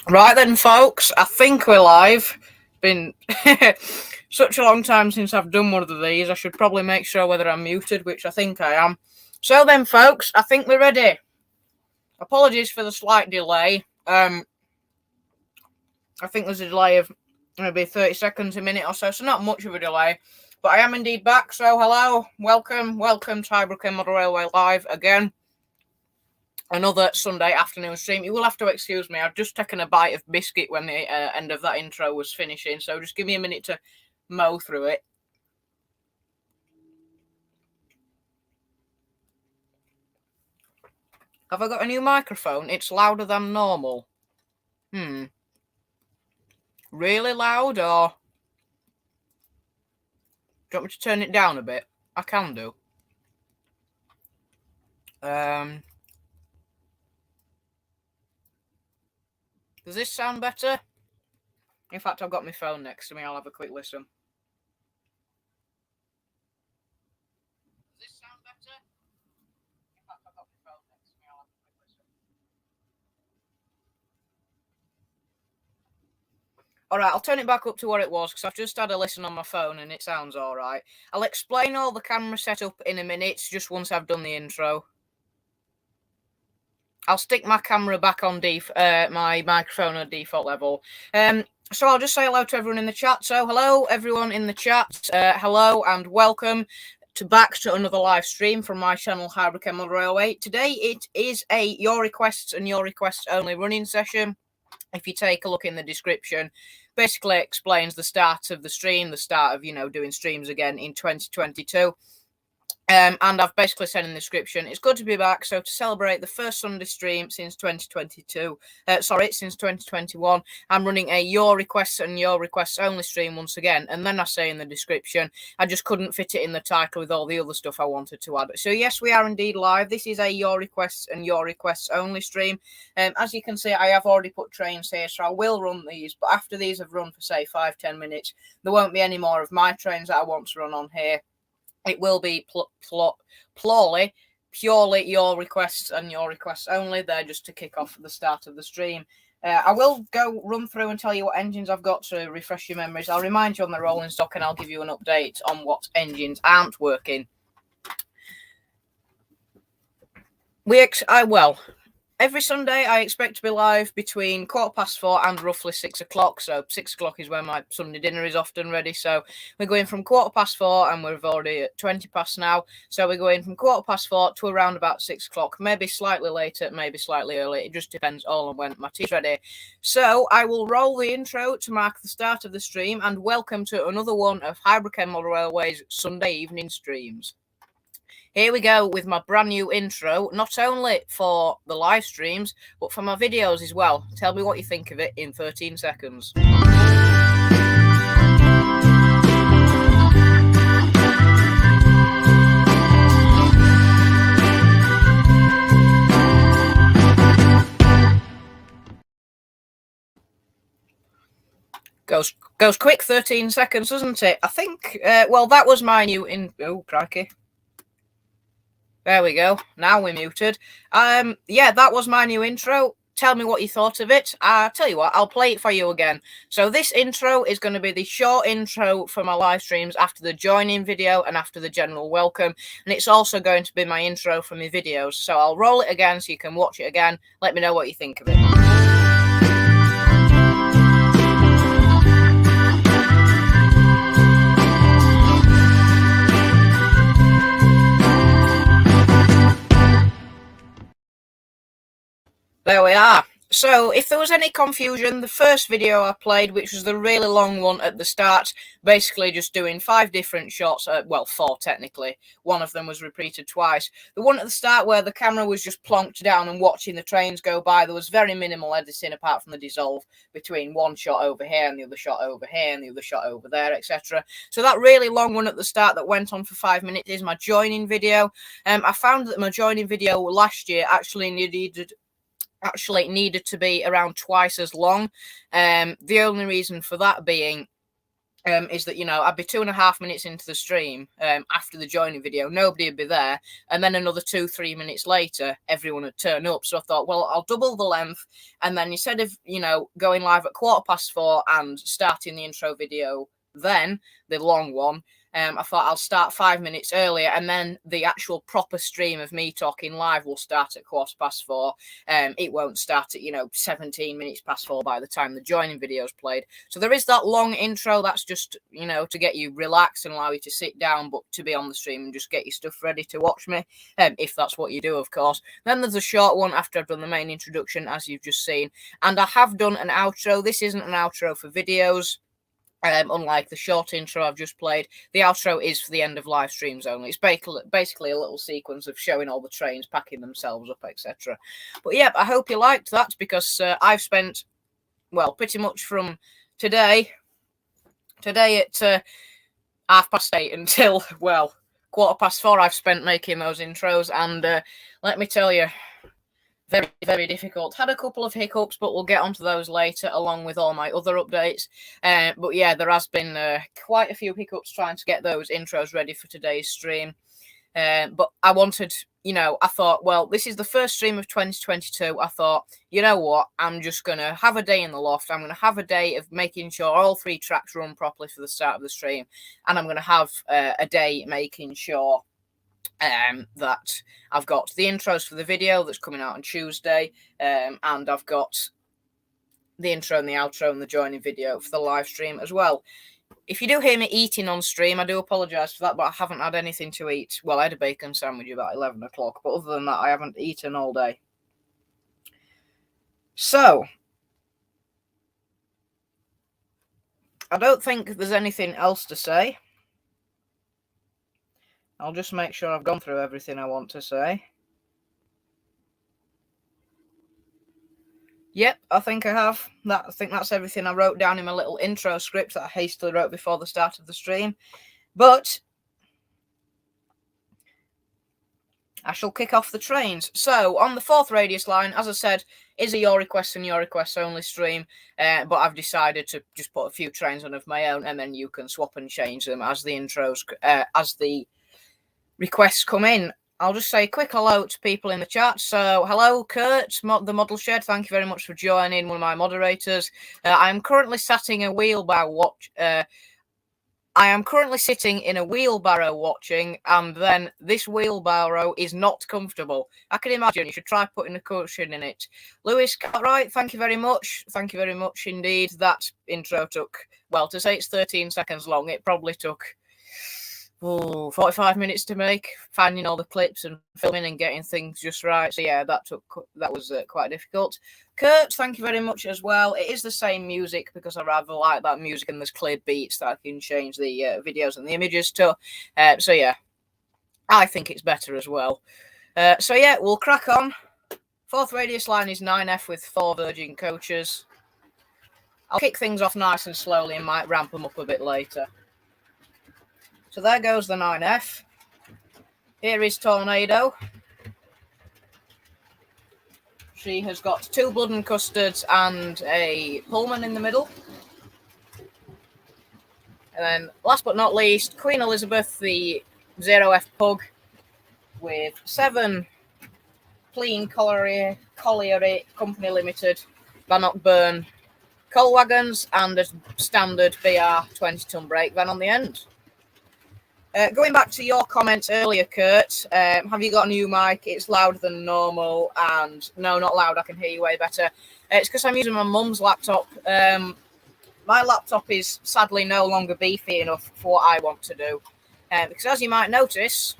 Right then, folks, I think we're live. Been such a long time since I've done one of these. I should probably make sure whether I'm muted, which I think I am. So then, folks, I think we're ready. Apologies for the slight delay. I think there's a delay of maybe 30 seconds, a minute or so, so not much of a delay. But I am indeed back, so hello, welcome to Highbrook End Model Railway live again. Another Sunday afternoon stream. You will have to excuse me. I've just taken a bite of biscuit when the end of that intro was finishing, so just give me a minute to mow through it. Have I got a new microphone? It's louder than normal. Really loud, or do you want me to turn it down a bit? I can do. Does this sound better? In fact, I've got my phone next to me. I'll have a quick listen. Does this sound better? In fact, I've got my phone next to me. I'll have a quick listen. All right, I'll turn it back up to what it was because I've just had a listen on my phone and it sounds all right. I'll explain all the camera setup in a minute, just once I've done the intro. I'll stick my camera back on my microphone at default level. So I'll just say hello to everyone in the chat. So hello, everyone in the chat. Hello and welcome back to another live stream from my channel, Highbrook End Model Railway. Today it is a your requests and your requests only running session. If you take a look in the description, basically explains the start of the stream, the start of, doing streams again in 2022. And I've basically said in the description, it's good to be back. So to celebrate the first Sunday stream since 2022, since 2021, I'm running a your requests and your requests only stream once again. And then I say in the description, I just couldn't fit it in the title with all the other stuff I wanted to add. So yes, we are indeed live. This is a your requests and your requests only stream. As you can see, I have already put trains here, so I will run these. But after these have run for say 5-10 minutes, there won't be any more of my trains that I want to run on here. It will be purely your requests and your requests only. They're just to kick off at the start of the stream. I will go run through and tell you what engines I've got to refresh your memories. I'll remind you on the rolling stock and I'll give you an update on what engines aren't working. Every Sunday, I expect to be live between 4:15 and roughly 6 o'clock. So 6 o'clock is when my Sunday dinner is often ready. So we're going from 4:15 and we're already at 20 past now. So we're going from 4:15 to around about 6 o'clock, maybe slightly later, maybe slightly early. It just depends all on when my tea's ready. So I will roll the intro to mark the start of the stream, and welcome to another one of Highbrook End Model Railway's Sunday evening streams. Here we go with my brand new intro, not only for the live streams, but for my videos as well. Tell me what you think of it in 13 seconds. Goes quick, 13 seconds, doesn't it? I think, that was my new oh, crikey. There we go. Now we're muted. That was my new intro. Tell me what you thought of it. I'll tell you what, I'll play it for you again. So this intro is going to be the short intro for my live streams after the join-in video and after the general welcome. And it's also going to be my intro for my videos. So I'll roll it again so you can watch it again. Let me know what you think of it. There we are. So if there was any confusion, the first video I played, which was the really long one at the start, basically just doing 5 different shots, 4 technically. One of them was repeated twice. The one at the start where the camera was just plonked down and watching the trains go by, there was very minimal editing apart from the dissolve between one shot over here and the other shot over here and the other shot over there, etc. So that really long one at the start that went on for 5 minutes is my joining video. I found that my joining video last year actually needed to be around twice as long. The only reason for that being is that, I'd be 2.5 minutes into the stream after the joining video, nobody would be there, and then another 2-3 minutes later, everyone would turn up. So I thought, well, I'll double the length, and then instead of, going live at 4:15 and starting the intro video then, the long one, I thought I'll start 5 minutes earlier, and then the actual proper stream of me talking live will start at 4:15. It won't start at 17 minutes past 4 by the time the joining video's played. So there is that long intro. That's just to get you relaxed and allow you to sit down, but to be on the stream and just get your stuff ready to watch me, if that's what you do, of course. Then there's a short one after I've done the main introduction, as you've just seen, and I have done an outro. This isn't an outro for videos. Unlike the short intro I've just played, the outro is for the end of live streams only. It's basically a little sequence of showing all the trains packing themselves up, etc. But yeah, I hope you liked that, because I've spent, well, pretty much from today at 8:30 until, well, 4:15, I've spent making those intros, and let me tell you, very, very difficult. Had a couple of hiccups, but we'll get onto those later, along with all my other updates. But yeah, there has been quite a few hiccups trying to get those intros ready for today's stream. But I wanted, I thought, well, this is the first stream of 2022. I thought, you know what? I'm just going to have a day in the loft. I'm going to have a day of making sure all 3 tracks run properly for the start of the stream. And I'm going to have a day making sure that I've got the intros for the video that's coming out on Tuesday, and I've got the intro and the outro and the joining video for the live stream as well. If you do hear me eating on stream, I do apologise for that, but I haven't had anything to eat. Well, I had a bacon sandwich about 11 o'clock, but other than that, I haven't eaten all day. So, I don't think there's anything else to say. I'll just make sure I've gone through everything I want to say. Yep, I think I have. I think that's everything I wrote down in my little intro script that I hastily wrote before the start of the stream. But I shall kick off the trains. So, on the 4th radius line, as I said, is a your requests and your requests only stream. But I've decided to just put a few trains on of my own, and then you can swap and change them as the intros, as the requests come in. I'll just say a quick hello to people in the chat. So, hello, Kurt, the Model Shed. Thank you very much for joining, one of my moderators. I'm currently sitting in a wheelbarrow I am currently sitting in a wheelbarrow watching, and then this wheelbarrow is not comfortable. I can imagine. You should try putting a cushion in it. Lewis Cartwright, thank you very much. Thank you very much indeed. That intro took, well, to say it's 13 seconds long, it probably took 45 minutes to make, finding all the clips and filming and getting things just right. So yeah, that was quite difficult. Kurt, thank you very much as well. It is the same music because I rather like that music, and there's clear beats that I can change the videos and the images to. So yeah, I think it's better as well. So yeah, we'll crack on. 4th radius line is 9F with 4 Virgin coaches. I'll kick things off nice and slowly and might ramp them up a bit later. So there goes the 9F. Here is Tornado. She has got 2 blood and custards and a Pullman in the middle. And then, last but not least, Queen Elizabeth, the 0F Pug, with 7 Clean Colliery Company Limited Van Burn coal wagons and a standard BR 20-ton brake van on the end. Going back to your comments earlier, Kurt, have you got a new mic? It's louder than normal, and no, not loud. I can hear you way better. It's because I'm using my mum's laptop. My laptop is sadly no longer beefy enough for what I want to do. Because as you might notice,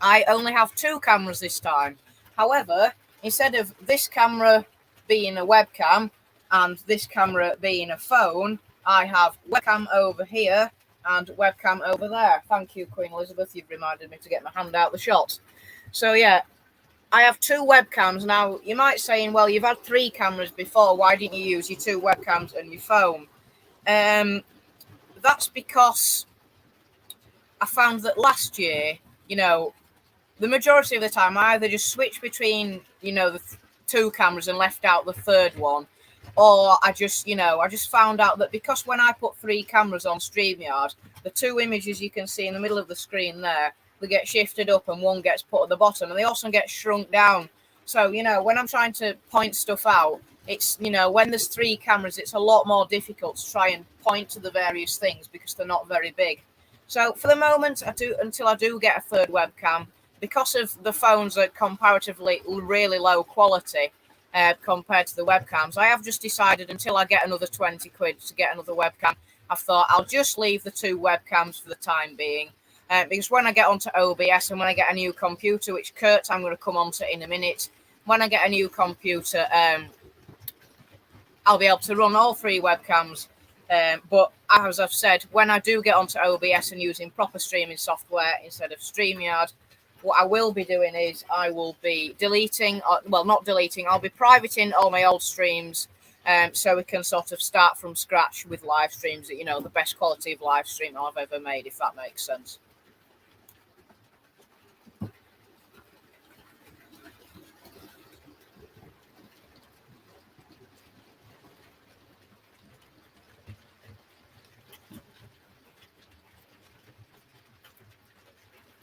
I only have 2 cameras this time. However, instead of this camera being a webcam and this camera being a phone, I have webcam over here and webcam over there. Thank you, Queen Elizabeth. You've reminded me to get my hand out the shot. So, yeah, I have 2 webcams. Now, you might say, well, you've had 3 cameras before. Why didn't you use your 2 webcams and your phone? That's because I found that last year, the majority of the time, I either just switched between, the 2 cameras and left out the 3rd one, or I just, I just found out that because when I put 3 cameras on StreamYard, the 2 images you can see in the middle of the screen there, they get shifted up and one gets put at the bottom, and they also get shrunk down. So, when I'm trying to point stuff out, it's, when there's 3 cameras, it's a lot more difficult to try and point to the various things because they're not very big. So for the moment, until I do get a 3rd webcam, because of the phones are comparatively really low quality compared to the webcams, I have just decided until I get another 20 quid to get another webcam, I've thought I'll just leave the 2 webcams for the time being. Because when I get onto OBS and when I get a new computer, which Kurt, I'm going to come on to in a minute, when I get a new computer, I'll be able to run all 3 webcams. But as I've said, when I do get onto OBS and using proper streaming software instead of StreamYard, what I will be doing is I will be deleting, well, not deleting, I'll be privating all my old streams so we can sort of start from scratch with live streams, the best quality of live stream I've ever made, if that makes sense.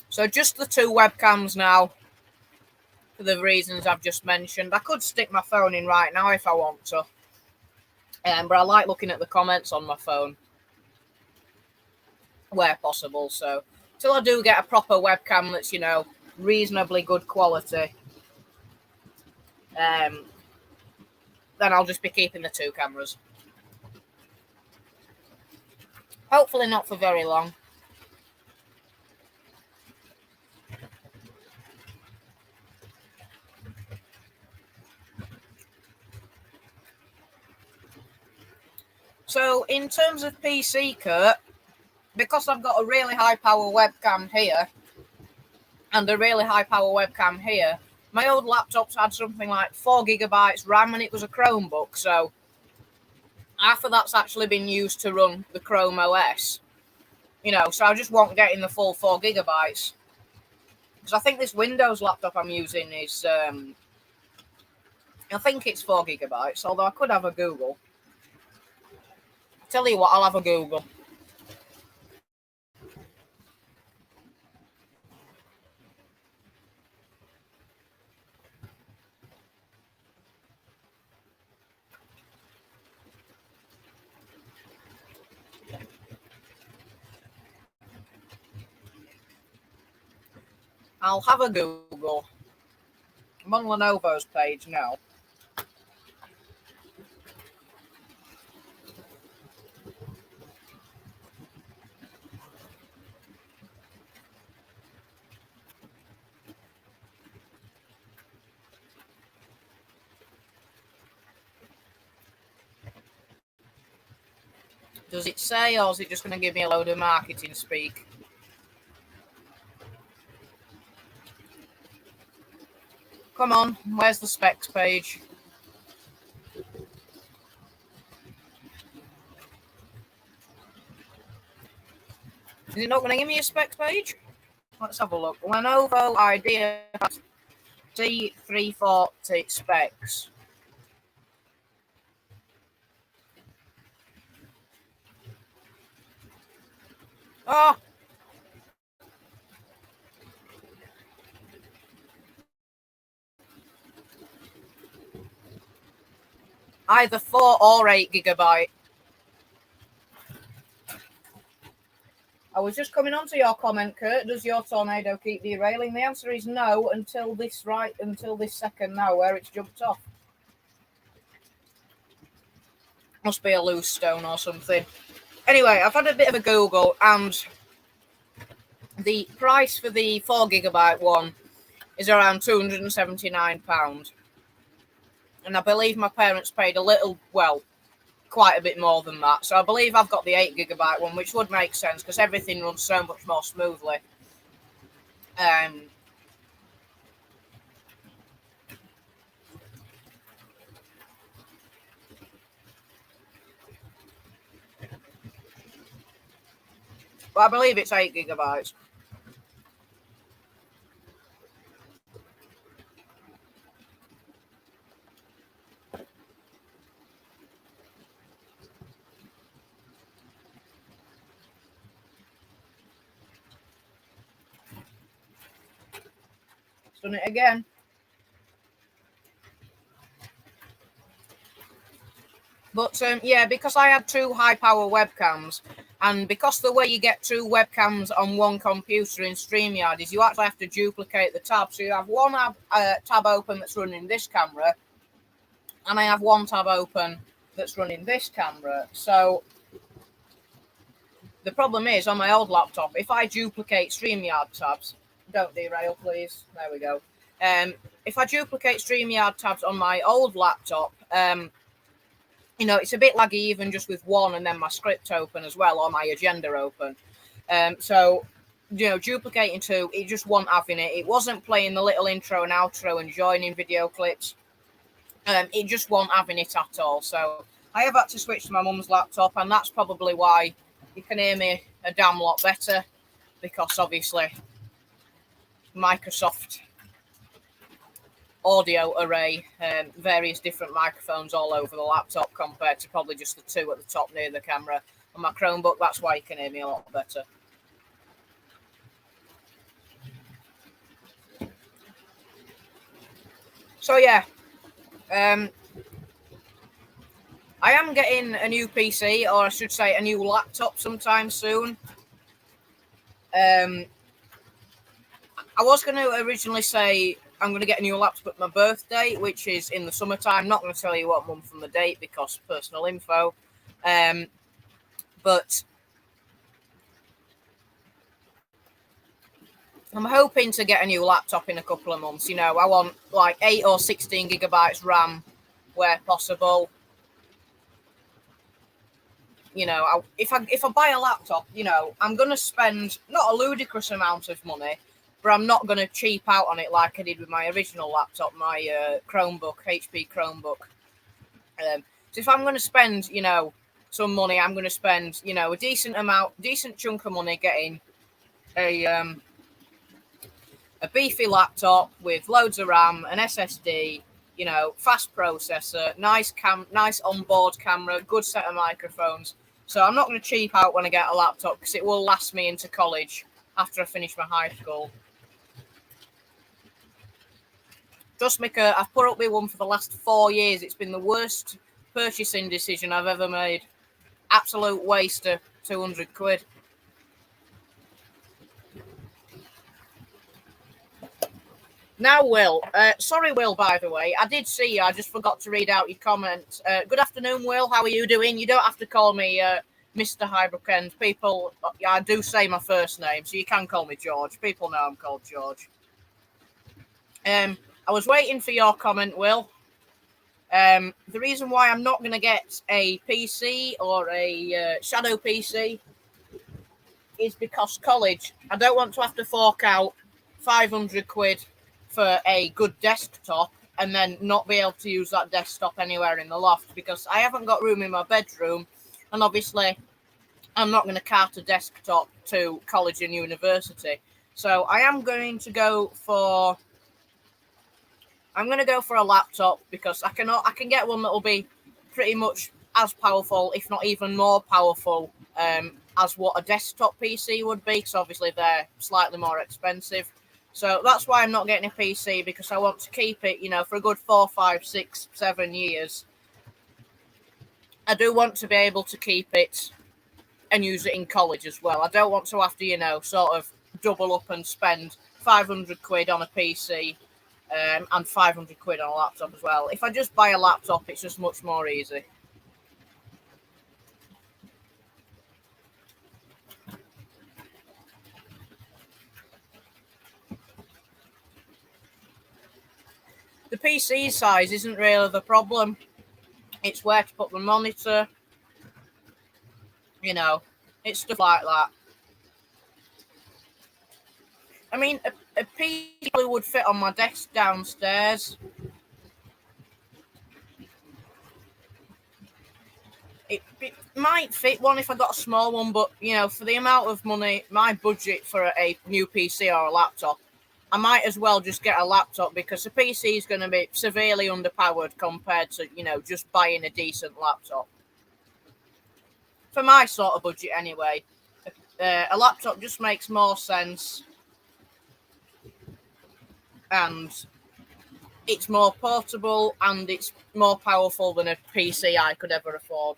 So just the 2 webcams now, for the reasons I've just mentioned. I could stick my phone in right now if I want to, but I like looking at the comments on my phone where possible. So till I do get a proper webcam that's, reasonably good quality, then I'll just be keeping the 2 cameras. Hopefully not for very long. So in terms of PC, Kurt, because I've got a really high power webcam here and a really high power webcam here, my old laptops had something like 4 gigabytes RAM and it was a Chromebook. So half of that's actually been used to run the Chrome OS. So I just won't get in the full 4 gigabytes. Because I think this Windows laptop I'm using is, I think it's 4 gigabytes, although I could have a Google. Tell you what, I'll have a Google. I'll have a Google. I'm on Lenovo's page now. Does it say, or is it just going to give me a load of marketing speak? Come on, where's the specs page? Is it not going to give me a specs page? Let's have a look. Lenovo Idea D340 specs. Oh! Either 4 or 8 gigabyte. I was just coming on to your comment, Kurt. Does your tornado keep derailing? The answer is no until this second now, where it's jumped off. Must be a loose stone or something. Anyway, I've had a bit of a Google, and the price for the 4 gigabyte one is around £279. And I believe my parents paid quite a bit more than that. So I believe I've got the 8 gigabyte one, which would make sense because everything runs so much more smoothly. But I believe it's 8 gigabytes. Done it again. But yeah, because I had 2 high-power webcams, and because the way you get 2 webcams on one computer in StreamYard is you actually have to duplicate the tab. So you have one tab open that's running this camera, and I have one tab open that's running this camera. So the problem is, on my old laptop, if I duplicate StreamYard tabs, don't derail, please. There we go. If I duplicate StreamYard tabs on my old laptop, you know, it's a bit laggy even just with one and then my script open as well, or my agenda open. So, you know, duplicating 2, it just wasn't having it. It wasn't playing the little intro and outro and joining video clips. It just wasn't having it at all. So I have had to switch to my mum's laptop, and that's probably why you can hear me a damn lot better, because obviously Microsoft audio array, various different microphones all over the laptop compared to probably just the 2 at the top near the camera. On my Chromebook, that's why you can hear me a lot better. So yeah, I am getting a new PC, or I should say a new laptop sometime soon. I was going to originally say I'm going to get a new laptop at my birthday, which is in the summertime. I'm not going to tell you what month and the date because personal info. But I'm hoping to get a new laptop in a couple of months. You know, I want like 8 or 16 gigabytes RAM where possible. You know, if I buy a laptop, you know, I'm going to spend not a ludicrous amount of money, but I'm not going to cheap out on it like I did with my original laptop, my Chromebook, HP Chromebook. So if I'm going to spend, you know, some money, I'm going to spend, you know, a decent chunk of money getting a beefy laptop with loads of RAM, an SSD, you know, fast processor, nice onboard camera, good set of microphones. So I'm not going to cheap out when I get a laptop because it will last me into college after I finish my high school. Trust me, Kurt, I've put up with one for the last 4 years. It's been the worst purchasing decision I've ever made. Absolute waste of 200 quid. Now, Will. Sorry, Will, by the way. I did see you. I just forgot to read out your comment. Good afternoon, Will. How are you doing? You don't have to call me Mr. Highbrook End. People, I do say my first name, so you can call me George. People know I'm called George. I was waiting for your comment, Will. The reason why I'm not going to get a PC or a shadow PC is because college. I don't want to have to fork out 500 quid for a good desktop and then not be able to use that desktop anywhere in the loft because I haven't got room in my bedroom, and obviously I'm not going to cart a desktop to college and university. So I am going to go for a laptop because I can get one that will be pretty much as powerful, if not even more powerful, as what a desktop PC would be, because obviously they're slightly more expensive. So that's why I'm not getting a PC, because I want to keep it, you know, for a good 4, 5, 6, 7 years. I do want to be able to keep it and use it in college as well. I don't want to have to, you know, sort of double up and spend 500 quid on a PC and 500 quid on a laptop as well. If I just buy a laptop, it's just much more easy. The PC size isn't really the problem. It's where to put the monitor. You know, it's stuff like that. I mean, a PC would fit on my desk downstairs. It might fit one if I got a small one, but, you know, for the amount of money, my budget for a new PC or a laptop, I might as well just get a laptop because a PC is going to be severely underpowered compared to, you know, just buying a decent laptop. For my sort of budget anyway, a laptop just makes more sense. and it's more portable and it's more powerful than a PC I could ever afford.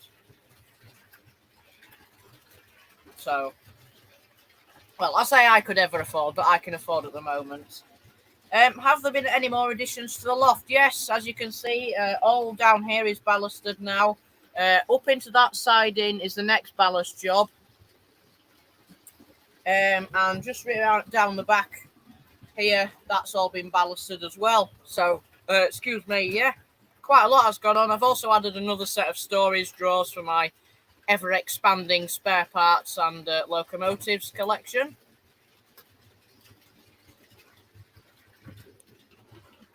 So, well, I say I could ever afford, but I can afford at the moment. Have there been any more additions to the loft? Yes, as you can see, all down here is ballasted now. Up into that siding is the next ballast job. And just right down the back here, that's all been ballasted as well. So, excuse me, yeah, quite a lot has gone on. I've also added another set of storage drawers for my ever-expanding spare parts and locomotives collection.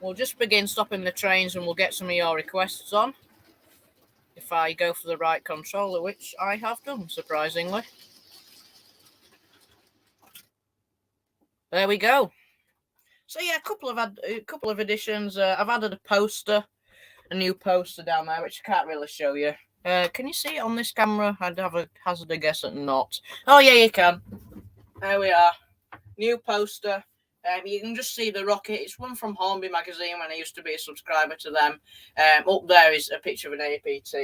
We'll just begin stopping the trains and we'll get some of your requests on. If I go for the right controller, which I have done, surprisingly. There we go. So yeah, a couple of additions. I've added a poster, a new poster down there, which I can't really show you. Can you see it on this camera? I'd have a hazard a guess at not. Oh yeah, you can. There we are. New poster. You can just see the rocket. It's one from Hornby magazine when I used to be a subscriber to them. Up there is a picture of an APT.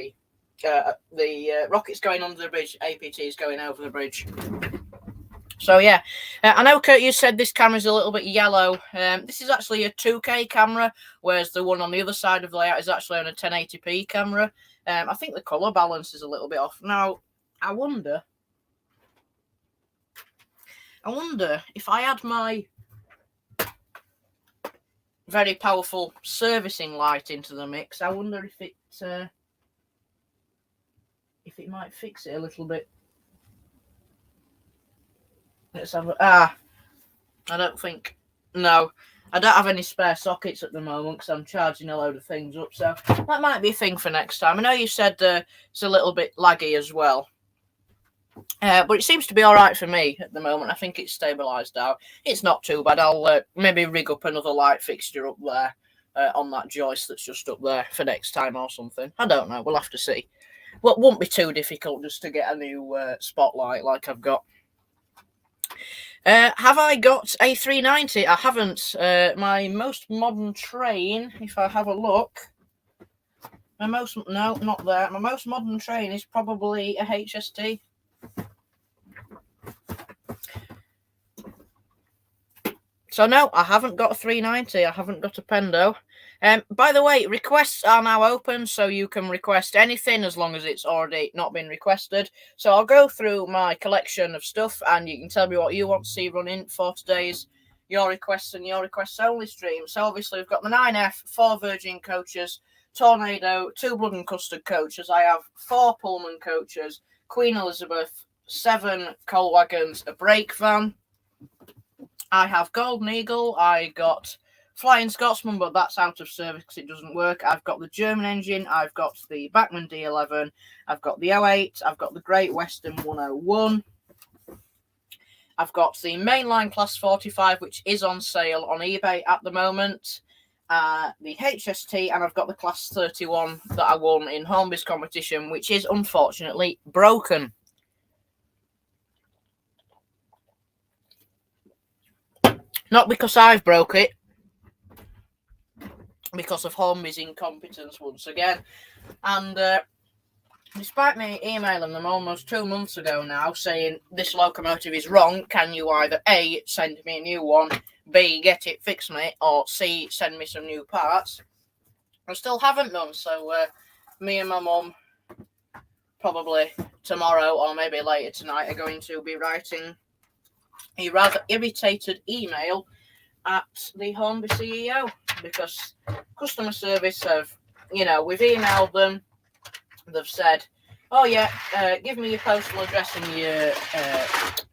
The rocket's going under the bridge. APT is going over the bridge. So yeah, I know Kurt, you said this camera's a little bit yellow. This is actually a 2K camera, whereas the one on the other side of the layout is actually on a 1080p camera. I think the colour balance is a little bit off. Now, I wonder if I add my very powerful servicing light into the mix, I wonder if it might fix it a little bit. Let's have I don't think. No, I don't have any spare sockets at the moment because I'm charging a load of things up. So that might be a thing for next time. I know you said it's a little bit laggy as well. But it seems to be all right for me at the moment. I think it's stabilised out. It's not too bad. I'll maybe rig up another light fixture up there on that joist that's just up there for next time or something. I don't know. We'll have to see. Well, it won't be too difficult just to get a new spotlight like I've got. Have I got a 390? I haven't. My most modern train, if I have a look, no, not there. My most modern train is probably a HST. So no, I haven't got a 390. I haven't got a Pendo. By the way, requests are now open, so you can request anything as long as it's already not been requested. So I'll go through my collection of stuff, and you can tell me what you want to see running for today's Your Requests and Your Requests Only stream. So obviously we've got the 9F, 4 Virgin coaches, Tornado, 2 Blood and Custard coaches. I have 4 Pullman coaches, Queen Elizabeth, 7 coal wagons, a brake van. I have Golden Eagle. I got Flying Scotsman, but that's out of service because it doesn't work. I've got the German engine. I've got the Bachmann D11. I've got the 08. I've got the Great Western 101. I've got the mainline Class 45, which is on sale on eBay at the moment. The HST, and I've got the Class 31 that I won in Hornby's competition, which is unfortunately broken. Not because I've broke it, because of Hornby's incompetence once again. And despite me emailing them almost 2 months ago now saying this locomotive is wrong, can you either A, send me a new one, B, get it, fix me, or C, send me some new parts, I still haven't done. So me and my mum probably tomorrow or maybe later tonight are going to be writing a rather irritated email at the Hornby CEO because customer service have, we've emailed them. They've said, oh yeah, give me your postal address and your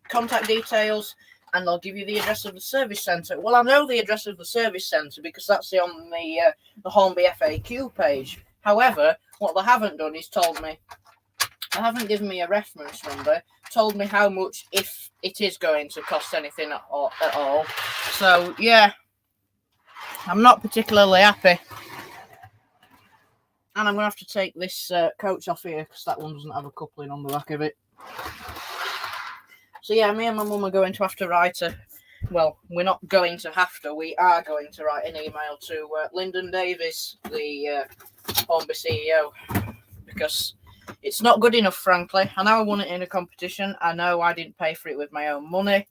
contact details and they'll give you the address of the service centre. Well, I know the address of the service centre because that's on the Hornby FAQ page. However, what they haven't done is they haven't given me a reference number, told me how much, if it is going to cost anything at all. So, yeah, I'm not particularly happy. And I'm going to have to take this coach off here because that one doesn't have a coupling on the back of it. So, yeah, me and my mum are going to have to write a well, we're not going to have to. We are going to write an email to Lyndon Davies, the Hornby CEO, because it's not good enough, frankly. I know I won it in a competition. I know I didn't pay for it with my own money.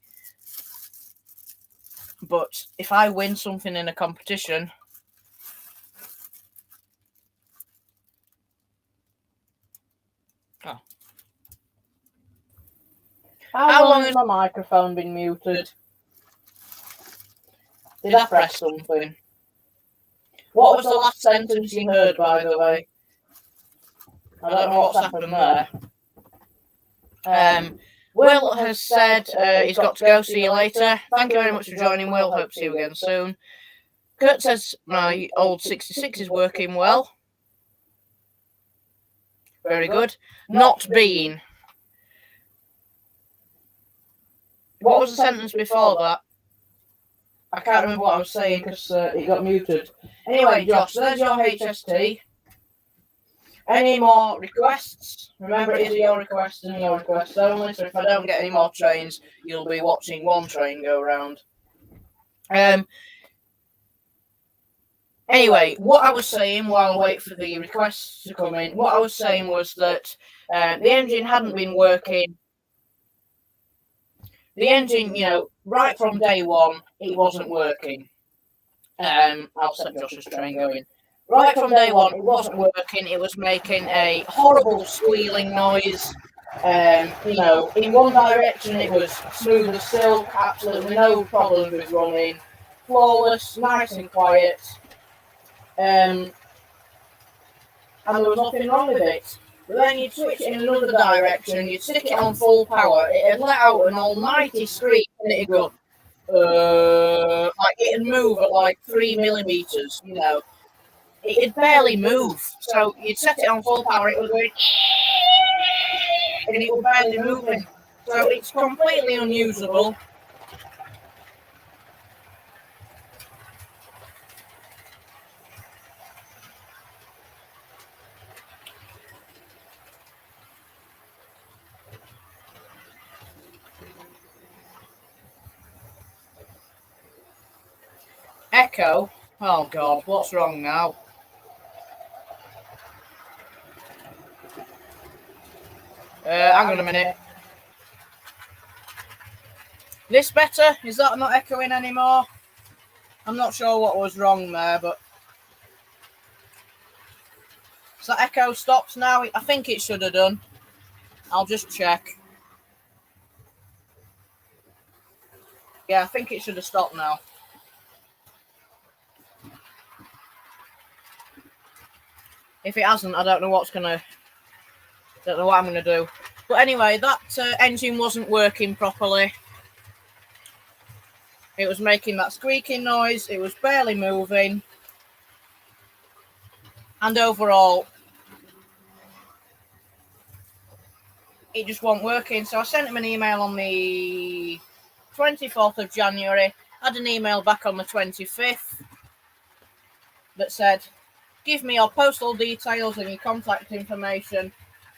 But if I win something in a competition, How long has my microphone been muted? Did I press something? What was the last sentence you heard, by the way? I don't know what's happened there. Will has said he's got to go. See you later. Thank you very much for joining, Will. Hope to see you again soon. Kurt says my old 66 is working well. Very good. Not been. What was the sentence before that? I can't remember what I was saying because it got muted. Anyway, Josh, there's your HST. Any more requests? Remember, it is your requests and your requests only, so if I don't get any more trains, you'll be watching one train go round. Anyway, what I was saying while I wait for the requests to come in, what I was saying was that the engine hadn't been working. The engine, right from day one, it wasn't working. I'll set Josh's train going. Right from day one, it wasn't working. It was making a horrible squealing noise. In one direction, it was smooth as silk, absolutely no problems with running. Flawless, nice and quiet. And there was nothing wrong with it. But then you'd switch it in another direction, you'd stick it on full power, it'd let out an almighty scream, and it'd go, like it'd move at like 3 millimeters, It'd barely move. So you'd set it on full power, it would go, and it would barely move. So it's completely unusable. Echo? Oh God, what's wrong now? Hang on a minute. This better? Is that not echoing anymore? I'm not sure what was wrong there, but... So that echo stops now? I think it should have done. I'll just check. Yeah, I think it should have stopped now. If it hasn't, I don't know what I'm gonna do. But anyway, that engine wasn't working properly. It was making that squeaking noise. It was barely moving. And overall, it just wasn't working. So I sent him an email on the 24th of January. Had an email back on the 25th that said, give me your postal details and your contact information.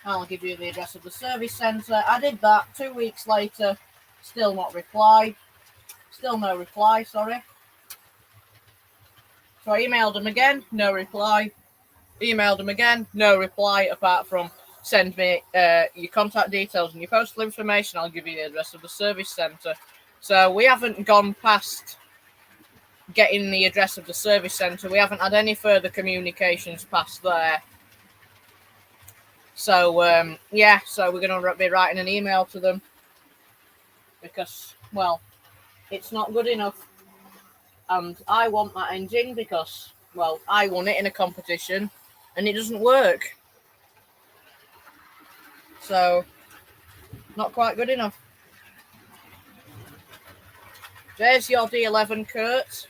I'll give you the address of the service centre. I did that. 2 weeks later, still not reply. Still no reply, sorry. So I emailed him again, no reply. Emailed him again, no reply, apart from send me your contact details and your postal information. I'll give you the address of the service centre. So we haven't gone past getting the address of the service centre. We haven't had any further communications past there. So, so we're going to be writing an email to them because, well, it's not good enough. And I want that engine because, well, I won it in a competition and it doesn't work. So, not quite good enough. There's your D11, Kurt.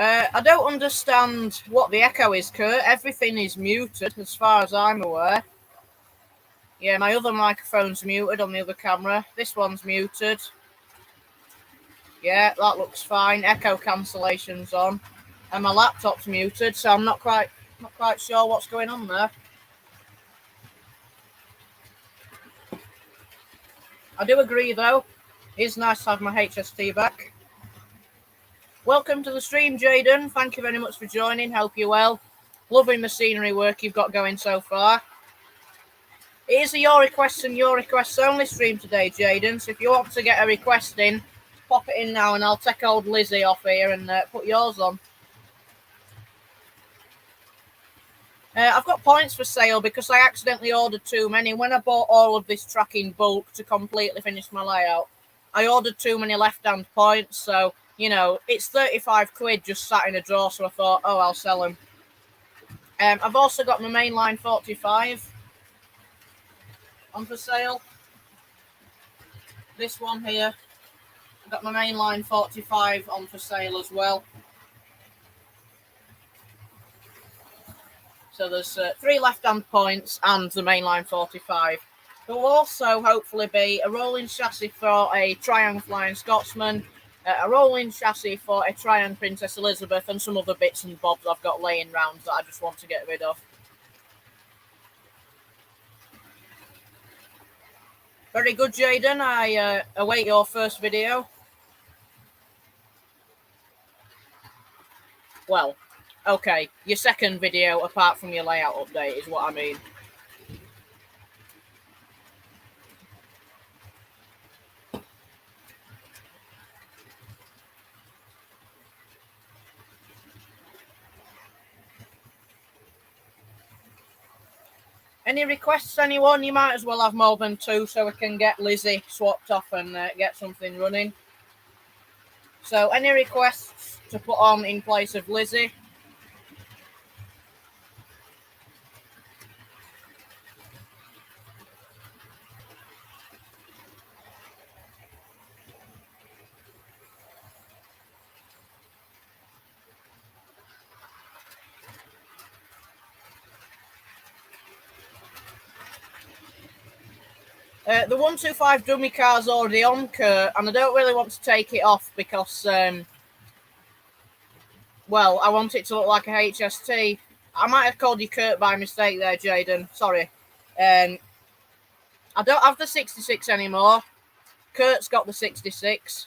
I don't understand what the echo is, Kurt. Everything is muted as far as I'm aware. Yeah, my other microphone's muted on the other camera. This one's muted. Yeah, that looks fine. Echo cancellation's on. And my laptop's muted, so I'm not quite sure what's going on there. I do agree, though. It's nice to have my HST back. Welcome to the stream, Jaden. Thank you very much for joining. Hope you're well. Loving the scenery work you've got going so far. It is a your requests and your requests only stream today, Jaden. So if you want to get a request in, pop it in now and I'll take old Lizzie off here and put yours on. I've got points for sale because I accidentally ordered too many. When I bought all of this track in bulk to completely finish my layout, I ordered too many left-hand points. So, you know, it's 35 quid just sat in a drawer. So I thought, oh, I'll sell them. I've also got my mainline 45 on for sale. This one here. I've got my mainline 45 on for sale as well. So there's 3 left-hand points and the mainline 45. There will also hopefully be a rolling chassis for a Triumph Flying Scotsman, a rolling chassis for a Triumph Princess Elizabeth, and some other bits and bobs I've got laying around that I just want to get rid of. Very good, Jaden. I await your first video. Well, okay, your second video apart from your layout update is what I mean. Any requests, anyone? You might as well have more than 2 so we can get Lizzie swapped off and get something running. So any requests to put on in place of Lizzie? The 125 dummy car's already on, Kurt, and I don't really want to take it off because, well, I want it to look like a HST. I might have called you Kurt by mistake there, Jaden. Sorry. I don't have the 66 anymore. Kurt's got the 66,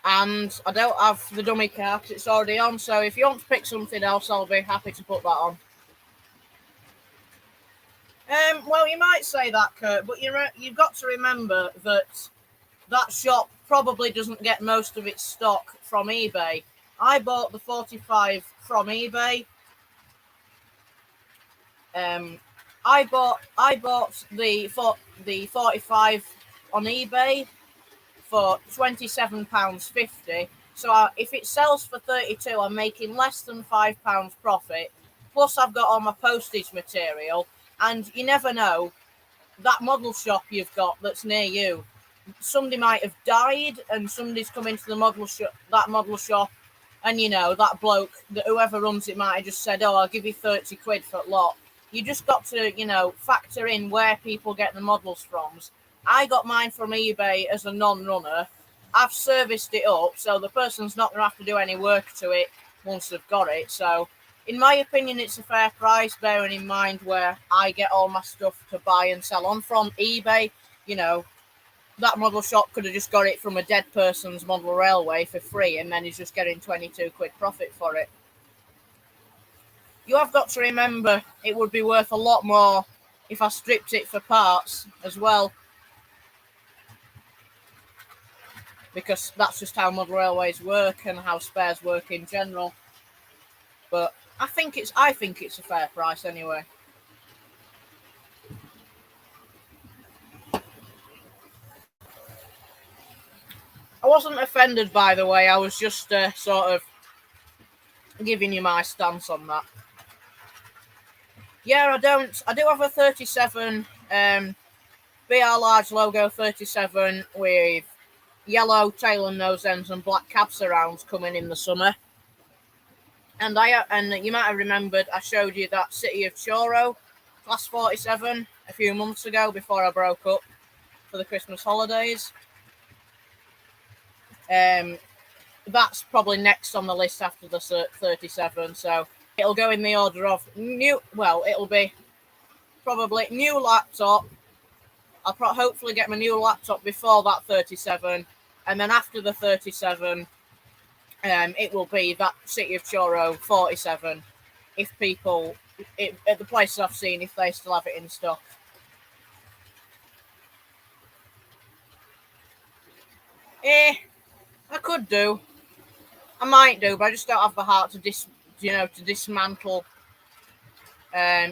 and I don't have the dummy car because it's already on. So if you want to pick something else, I'll be happy to put that on. Well, you might say that, Kurt, but you've got to remember that that shop probably doesn't get most of its stock from eBay. I bought the 45 from eBay. I bought the 45 on eBay for £27.50. So if it sells for 32, I'm making less than £5 profit. Plus, I've got all my postage material. And you never know, that model shop you've got that's near you, somebody might have died and somebody's come into the model shop, and, you know, that bloke, whoever runs it might have just said, oh, I'll give you 30 quid for a lot. You just got to, you know, factor in where people get the models from. I got mine from eBay as a non-runner. I've serviced it up, so the person's not going to have to do any work to it once they've got it. So, in my opinion, it's a fair price, bearing in mind where I get all my stuff to buy and sell on from. eBay, you know, that model shop could have just got it from a dead person's model railway for free, and then he's just getting 22 quid profit for it. You have got to remember it would be worth a lot more if I stripped it for parts as well, because that's just how model railways work and how spares work in general. But I think it's a fair price anyway. I wasn't offended, by the way. I was just sort of giving you my stance on that. Yeah, I do have a 37 BR large logo 37 with yellow tail and nose ends and black cab surrounds coming in the summer. And you might have remembered I showed you that City of Choro Class 47 a few months ago before I broke up for the Christmas holidays. That's probably next on the list after the 37, so it'll go in the order of it'll be probably new laptop. I'll hopefully get my new laptop before that 37, and then after the 37, it will be that City of Churro 47. If people, at the places I've seen, if they still have it in stock. I could do. I might do, but I just don't have the heart to dismantle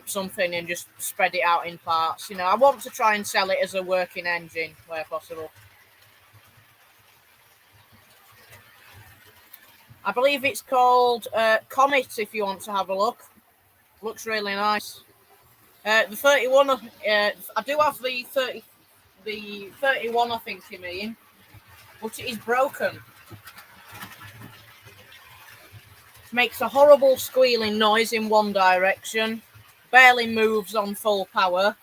something and just spread it out in parts. I want to try and sell it as a working engine where possible. I believe it's called Comet, if you want to have a look. Looks really nice. The 31, I do have the 31, I think you mean, but it is broken. It makes a horrible squealing noise in one direction, barely moves on full power,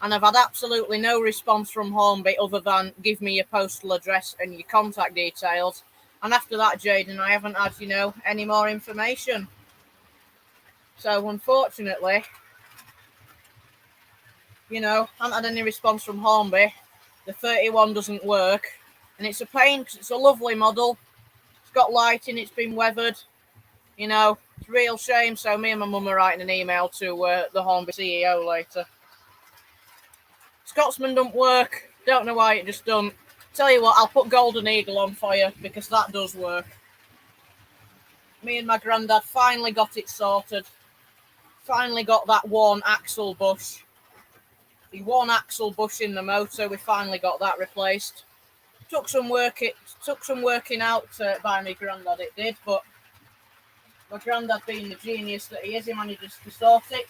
and I've had absolutely no response from Hornby other than give me your postal address and your contact details. And after that, Jaden, I haven't had, any more information. So, unfortunately, haven't had any response from Hornby. The 31 doesn't work. And it's a pain because it's a lovely model. It's got lighting, it's been weathered. It's a real shame. So, me and my mum are writing an email to the Hornby CEO later. Scotsman don't work. Don't know why it just don't. Tell you what, I'll put Golden Eagle on for you because that does work. Me and my granddad finally got it sorted. Finally got that one axle bush. The one axle bush in the motor, we finally got that replaced. Took some working out by my granddad, it did, but my granddad, being the genius that he is, he manages to sort it.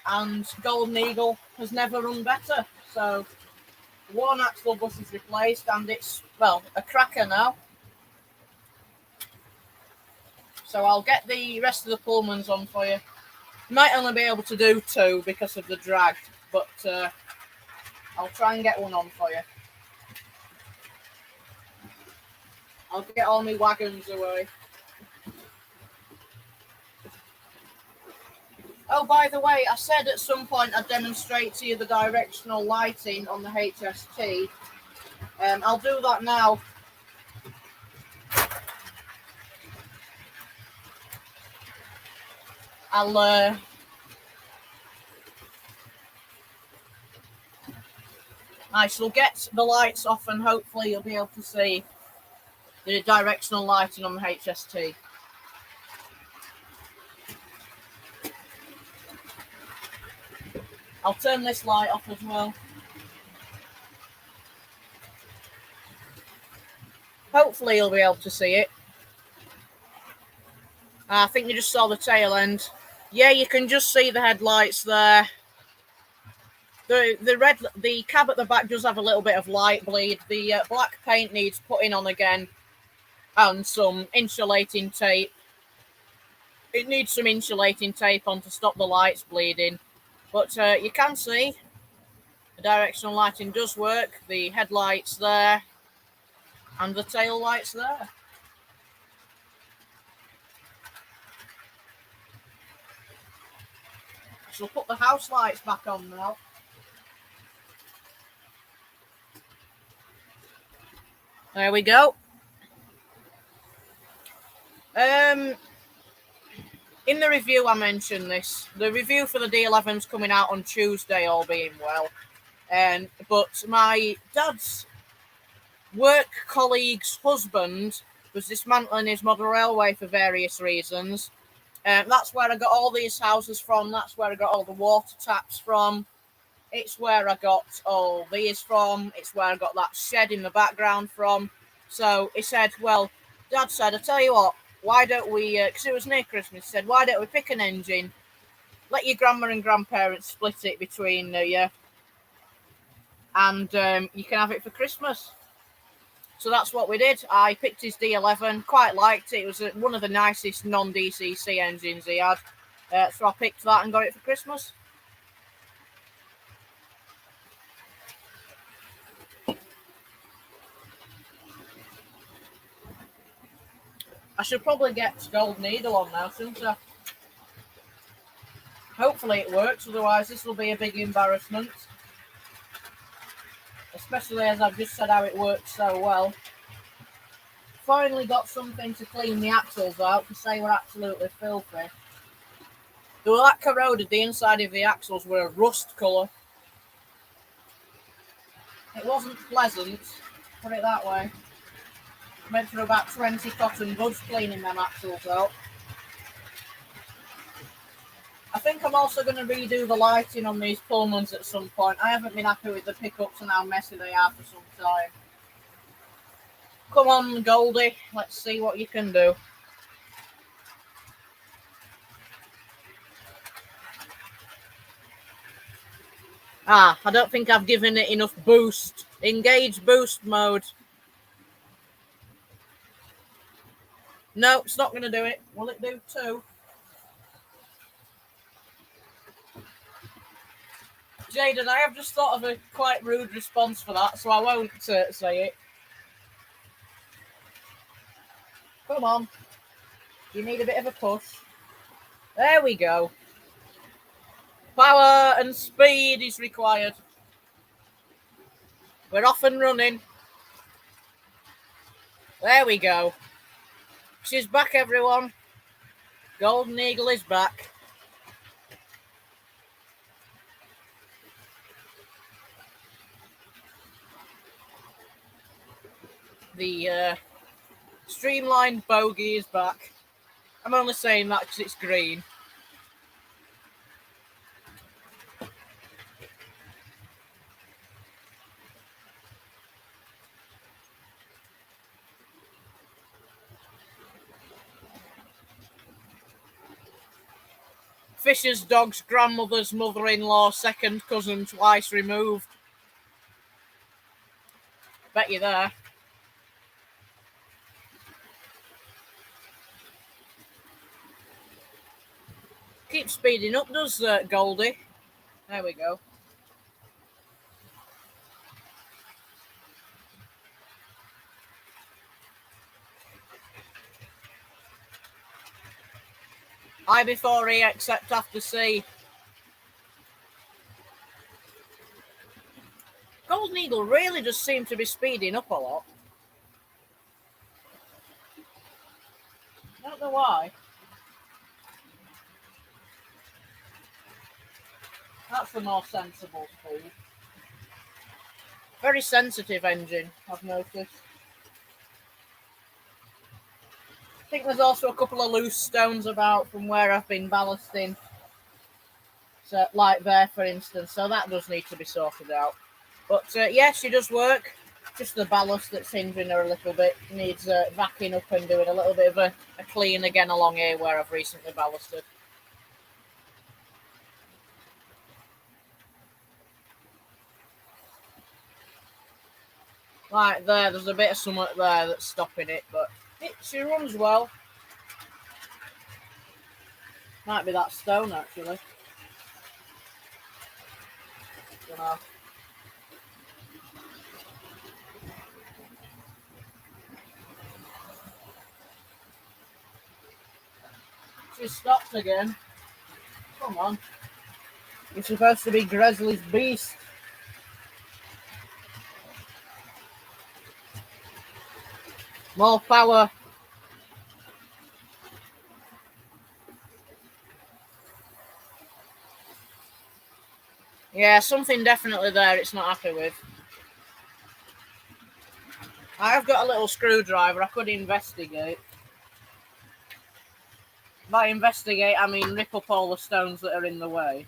And Golden Eagle has never run better. So one axle bush is replaced and it's, a cracker now. So I'll get the rest of the Pullmans on for you. Might only be able to do 2 because of the drag, but I'll try and get one on for you. I'll get all my wagons away. Oh, by the way, I said at some point I'd demonstrate to you the directional lighting on the HST. I'll do that now. I shall get the lights off and hopefully you'll be able to see the directional lighting on the HST. I'll turn this light off as well. Hopefully you'll be able to see it. I think you just saw the tail end. Yeah, you can just see the headlights there. The cab at the back does have a little bit of light bleed. The black paint needs putting on again and some insulating tape. It needs some insulating tape on to stop the lights bleeding. But you can see the directional lighting does work. The headlights there and the tail lights there. So we'll put the house lights back on now. There we go. In the review, I mentioned this. The review for the D11's coming out on Tuesday, all being well. But my dad's work colleague's husband was dismantling his model railway for various reasons. That's where I got all these houses from. That's where I got all the water taps from. It's where I got all these from. It's where I got that shed in the background from. So he said, well, Dad said, I tell you what, why don't we, because it was near Christmas, he said, why don't we pick an engine, let your grandma and grandparents split it between you, and you can have it for Christmas. So that's what we did. I picked his D11, quite liked it. It was one of the nicest non-DCC engines he had. So I picked that and got it for Christmas. I should probably get Golden Eagle on now, shouldn't I? Hopefully it works, otherwise this will be a big embarrassment. especially as I've just said how it works so well. Finally got something to clean the axles out, because they were absolutely filthy. They were that corroded, the inside of the axles were a rust colour. It wasn't pleasant, put it that way. Went through about 20 cotton buds cleaning them axles out. I think I'm also going to redo the lighting on these Pullmans at some point. I haven't been happy with the pickups and how messy they are for some time. Come on, Goldie, let's see what you can do. I don't think I've given it enough boost. Engage boost mode. No, it's not going to do it. Will it do 2? Jaden, I have just thought of a quite rude response for that, so I won't say it. Come on. You need a bit of a push. There we go. Power and speed is required. We're off and running. There we go. She's back, everyone. Golden Eagle is back. The streamlined bogey is back. I'm only saying that because it's green. Fisher's dog's grandmother's mother-in-law, second cousin, twice removed. Bet you there. Keep speeding up, does Goldie? There we go. I before E, except after C. Golden Eagle really does seem to be speeding up a lot. I don't know why. That's the more sensible speed. Very sensitive engine, I've noticed. I think there's also a couple of loose stones about from where I've been ballasting. So, like there, for instance. So that does need to be sorted out. But yeah, she does work. Just the ballast that's hindering her a little bit. Needs vacuuming up and doing a little bit of a clean again along here where I've recently ballasted. Right there, there's a bit of something there that's stopping it, but she runs well. Might be that stone, actually. Don't know. She stopped again. Come on. You're supposed to be Grizzly's beast. More power. Yeah, something definitely there it's not happy with. I have got a little screwdriver. I could investigate. By investigate, I mean rip up all the stones that are in the way.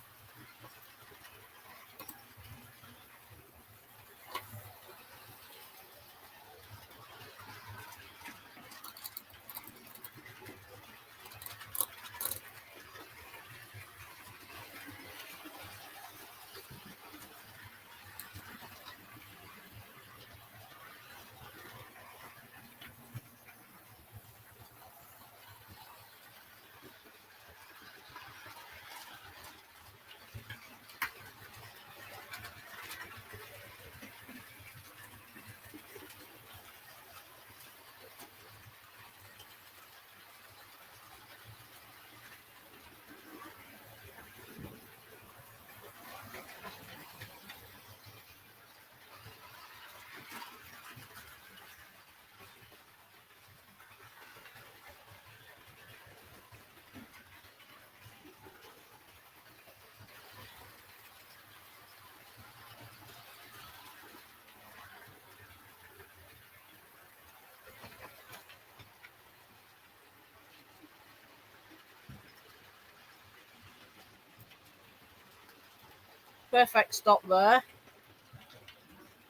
perfect stop there.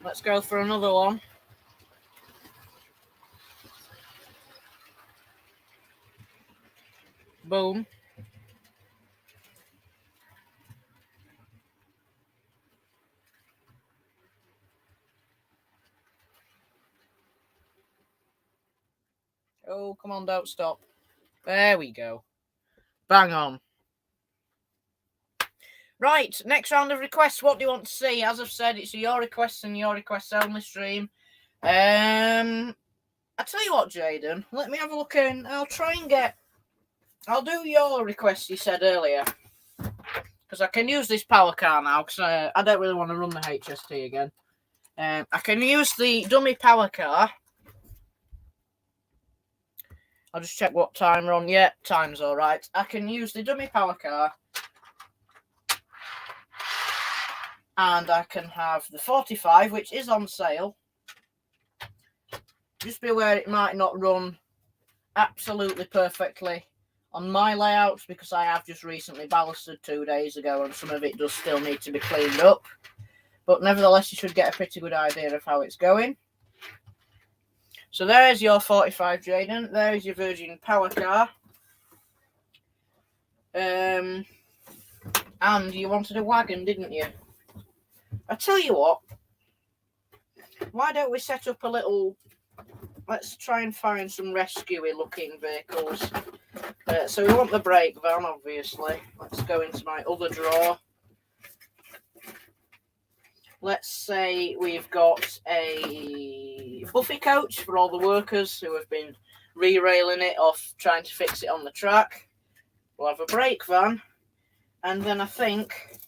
Let's go for another one. Boom. Oh, come on, don't stop. There we go. Bang on. Right, next round of requests. What do you want to see? As I've said, it's your requests and your requests only stream. I tell you what, Jaden, let me have a look in. I'll do your request you said earlier. Because I can use this power car now, because I don't really want to run the HST again. I can use the dummy power car. I'll just check what time we're on. Yeah, time's all right. I can use the dummy power car. And I can have the 45, which is on sale. Just be aware it might not run absolutely perfectly on my layouts, because I have just recently ballasted 2 days ago and some of it does still need to be cleaned up. But nevertheless, you should get a pretty good idea of how it's going. So there's your 45, Jaden. There's your Virgin power car. And you wanted a wagon, didn't you? I tell you what, why don't we set up a little... Let's try and find some rescue-y looking vehicles. So we want the brake van, obviously. Let's go into my other drawer. Let's say we've got a Buffy coach for all the workers who have been re-railing it off, trying to fix it on the track. We'll have a brake van. And then I think,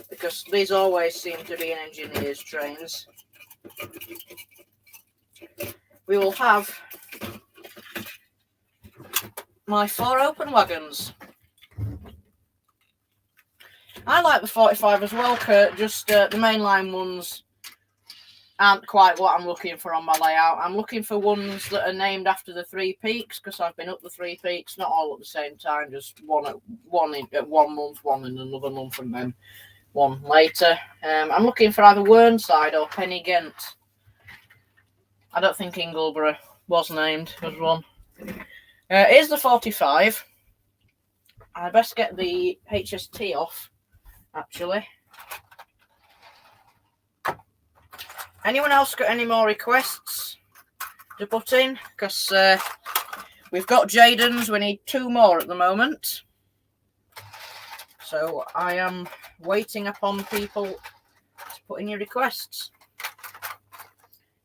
because these always seem to be in engineers' trains, we will have my 4 open wagons. I like the 45 as well, Kurt, just the mainline ones aren't quite what I'm looking for on my layout. I'm looking for ones that are named after the 3 peaks, because I've been up the 3 peaks, not all at the same time, just one at 1 month, one in another month, and then one later. I'm looking for either Whernside or Penny Ghent. I don't think Ingleborough was named as one. Here's the 45. I best get the HST off, actually. Anyone else got any more requests to put in? Because we've got Jaden's. We need 2 more at the moment. So I am waiting upon people to put in your requests.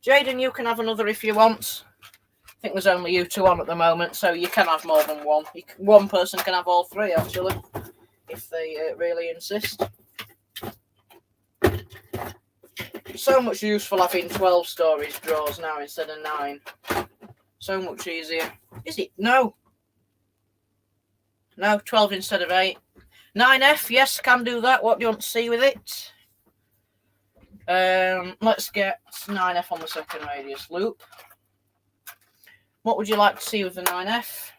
Jaden, you can have another if you want. I think there's only you 2 on at the moment, so you can have more than one. One person can have all 3, actually, if they really insist. So much useful having 12 storage drawers now instead of 9. So much easier. Is it? No. No, 12 instead of 8. 9F, yes, can do that. What do you want to see with it? Let's get 9F on the second radius loop. What would you like to see with the 9F?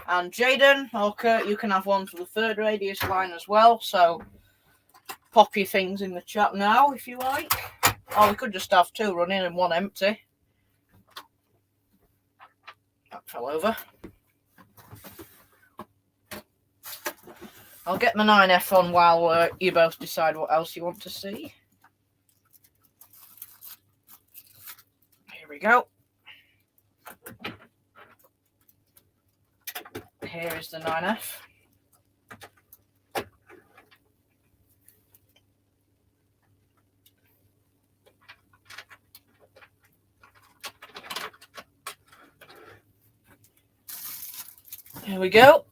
And Jaden or Kurt, you can have one for the third radius line as well. So pop your things in the chat now if you like. Or we could just have 2 running and 1 empty. That fell over. I'll get my 9F on while you both decide what else you want to see. Here we go. Here is the 9F. Here we go.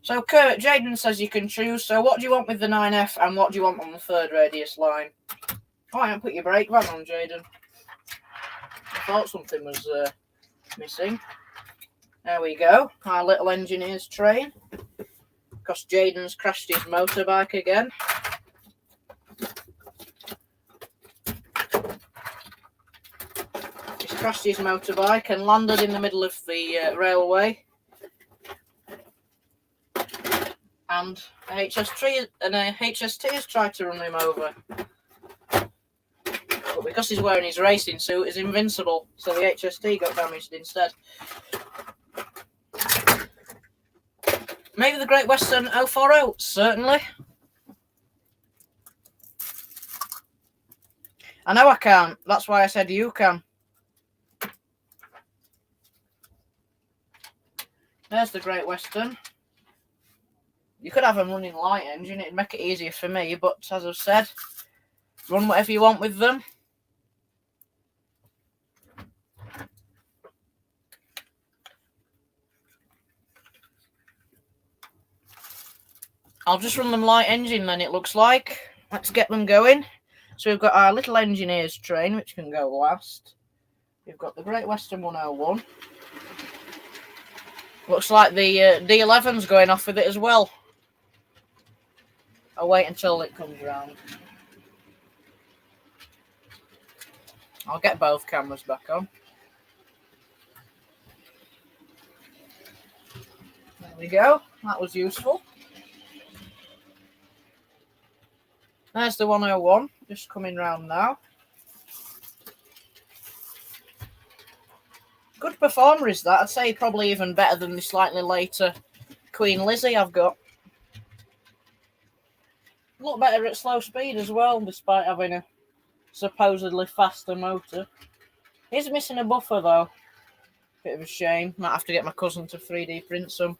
So, Kurt, Jaden says you can choose. So, what do you want with the 9F and what do you want on the third radius line? Oh, I haven't put your brake van on, Jaden. I thought something was missing. There we go. Our little engineer's train. Because Jaden's crashed his motorbike again. He's crashed his motorbike and landed in the middle of the railway. and a HST has tried to run him over. But because he's wearing his racing suit, he's invincible, so the HST got damaged instead. Maybe the Great Western 040, certainly. I know I can't, that's why I said you can. There's the Great Western. You could have them running light engine, it'd make it easier for me, but as I've said, run whatever you want with them. I'll just run them light engine then, it looks like. Let's get them going. So we've got our little engineers train, which can go last. We've got the Great Western 101. Looks like the D11's going off with it as well. I'll wait until it comes round. I'll get both cameras back on. There we go. That was useful. There's the 101, just coming round now. Good performer is that. I'd say probably even better than the slightly later Queen Lizzie I've got. A lot better at slow speed as well, despite having a supposedly faster motor. He's missing a buffer though. Bit of a shame. Might have to get my cousin to 3D print some.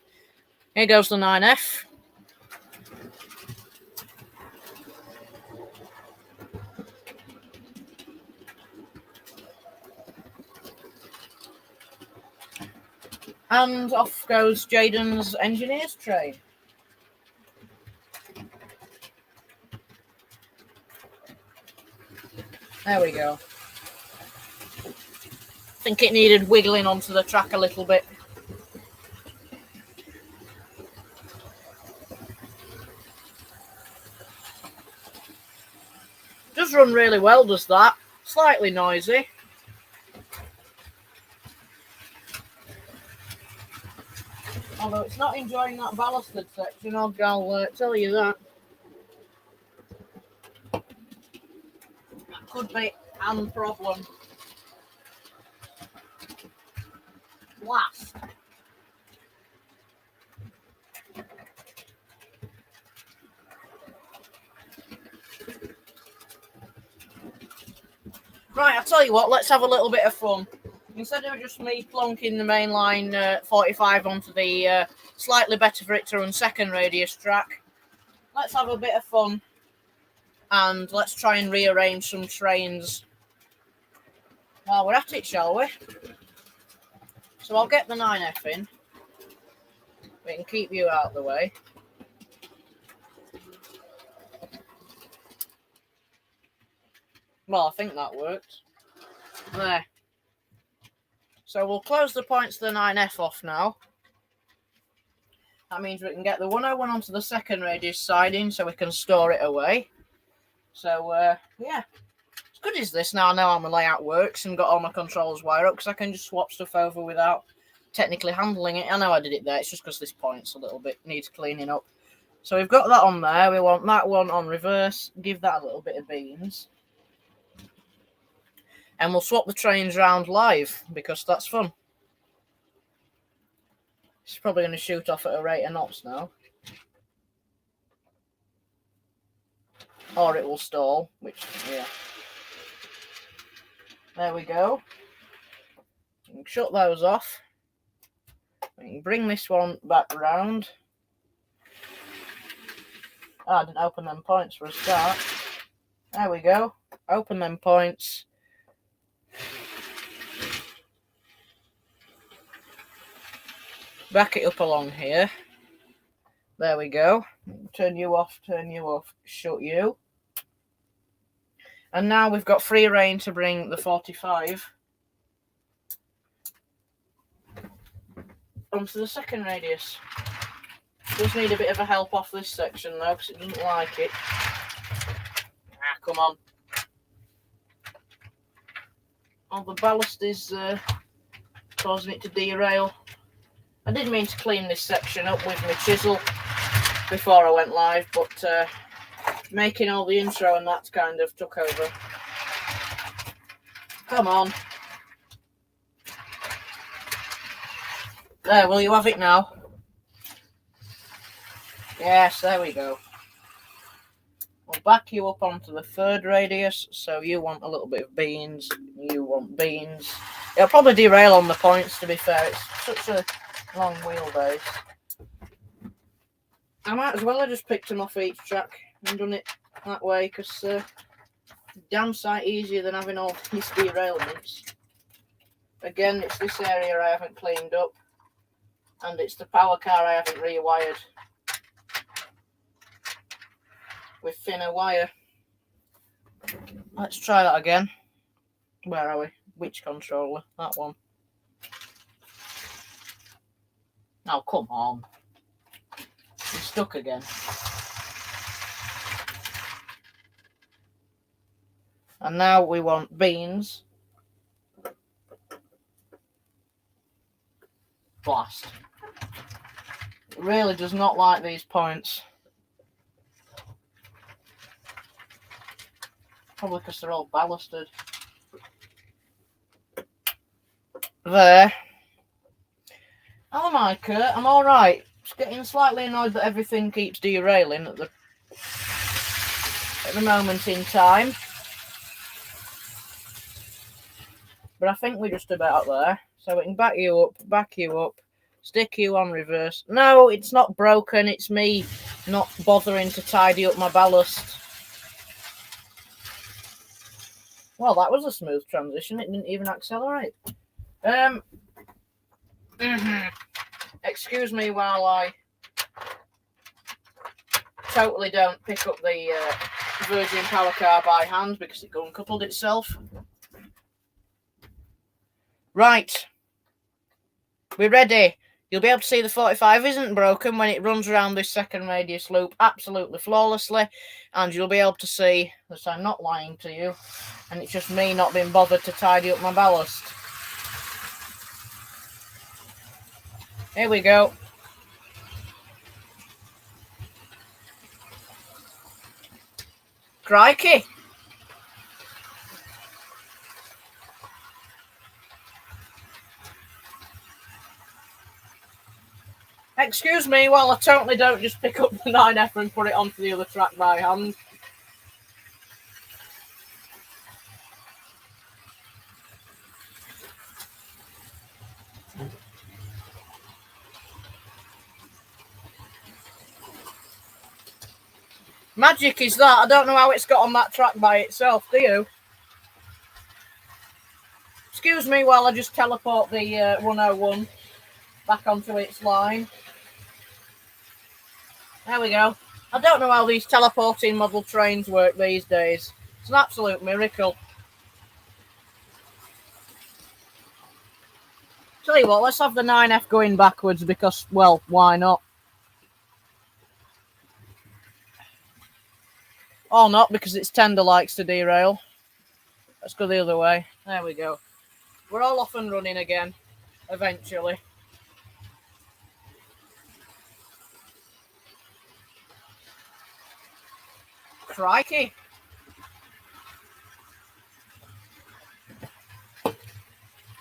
Here goes the 9F. And off goes Jaden's engineer's train. There we go. I think it needed wiggling onto the track a little bit. Does run really well, does that? Slightly noisy. Although it's not enjoying that ballasted section, I'll tell you that. That could be a problem. Last. Right, I'll tell you what, let's have a little bit of fun. Instead of just me plonking the mainline 45 onto the slightly better for it to run second radius track, let's have a bit of fun and let's try and rearrange some trains while we're at it, shall we? So I'll get the 9F in. We can keep you out of the way. Well, I think that worked. There. So we'll close the points to the 9F off now. That means we can get the 101 onto the second radius siding so we can store it away. So, yeah. As good as this now, I know how my layout works and got all my controls wired up because I can just swap stuff over without technically handling it. I know I did it there, it's just because this point's a little bit needs cleaning up. So we've got that on there, we want that one on reverse, give that a little bit of beans. And we'll swap the trains round live because that's fun. It's probably going to shoot off at a rate of knots now. Or it will stall, which, yeah. There we go. We can shut those off. We can bring this one back round. Oh, I didn't open them points for a start. There we go. Open them points. Back it up along here. There we go. Turn you off, shut you. And now we've got free rein to bring the 45 onto the second radius. Does need a bit of a help off this section though, because it doesn't like it. Ah, come on. Oh, the ballast is causing it to derail. I did mean to clean this section up with my chisel, before I went live, but making all the intro and that kind of took over. Come on. There, will you have it now? Yes, there we go. We'll back you up onto the third radius, so you want a little bit of beans, you want beans. It'll probably derail on the points, to be fair. It's such a long wheelbase. I might as well have just picked them off each track and done it that way, because damn sight easier than having all these derailments. Again, it's this area I haven't cleaned up, and it's the power car I haven't rewired with thinner wire. Let's try that again. Where are we? Which controller? That one. Oh, come on. You're stuck again. And now we want beans. Blast. It really does not like these points. Probably because they're all ballasted. There. How am I, Kurt? I'm alright. Just getting slightly annoyed that everything keeps derailing at the moment in time. But I think we're just about there. So we can back you up, stick you on reverse. No, it's not broken. It's me not bothering to tidy up my ballast. Well, that was a smooth transition. It didn't even accelerate. Excuse me while I totally don't pick up the Virgin power car by hand because it uncoupled itself. Right. We're ready. You'll be able to see the 45 isn't broken when it runs around this second radius loop absolutely flawlessly. And you'll be able to see that I'm not lying to you. And it's just me not being bothered to tidy up my ballast. Here we go. Crikey. Excuse me while I totally don't just pick up the 9F and put it onto the other track by hand. Magic is that. I don't know how it's got on that track by itself, do you? Excuse me while I just teleport the 101 back onto its line. There we go. I don't know how these teleporting model trains work these days. It's an absolute miracle. Tell you what, let's have the 9F going backwards because, well, why not? Or not, because its tender likes to derail. Let's go the other way. There we go. We're all off and running again, eventually. Crikey.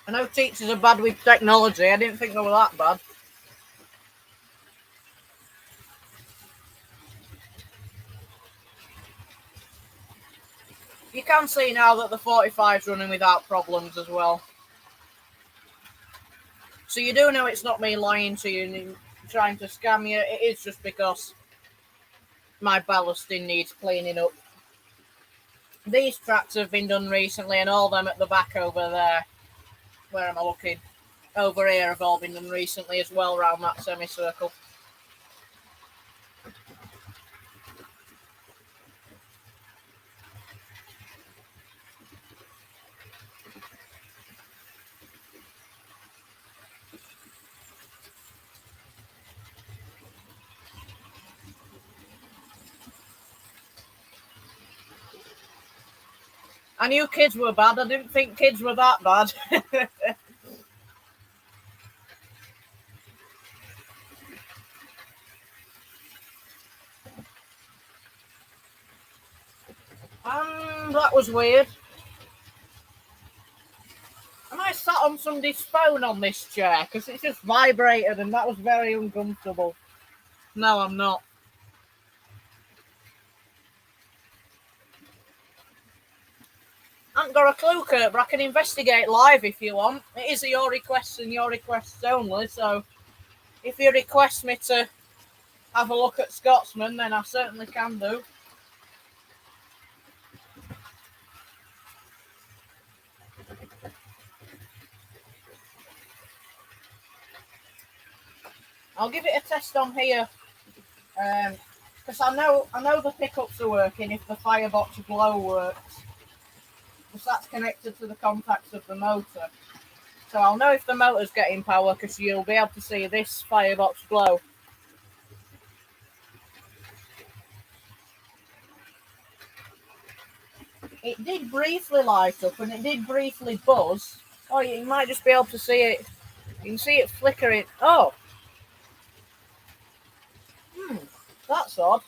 I know teachers are bad with technology. I didn't think they were that bad. You can see now that the 45's running without problems as well. So you do know it's not me lying to you and trying to scam you. It is just because my ballasting needs cleaning up. These tracks have been done recently and all them at the back over there. Where am I looking? Over here have all been done recently as well around that semicircle. I knew kids were bad. I didn't think kids were that bad. was weird. And I sat on somebody's phone on this chair because it just vibrated and that was very uncomfortable. No, I'm not. I haven't got a clue, Kurt, but I can investigate live if you want. It is your requests and your requests only, so if you request me to have a look at Scotsman, then I certainly can do. I'll give it a test on here, because I know the pickups are working if the firebox glow works, because that's connected to the contacts of the motor. So I'll know if the motor's getting power because you'll be able to see this firebox glow. It did briefly light up and it did briefly buzz. Oh, you might just be able to see it. You can see it flickering. Oh. That's odd.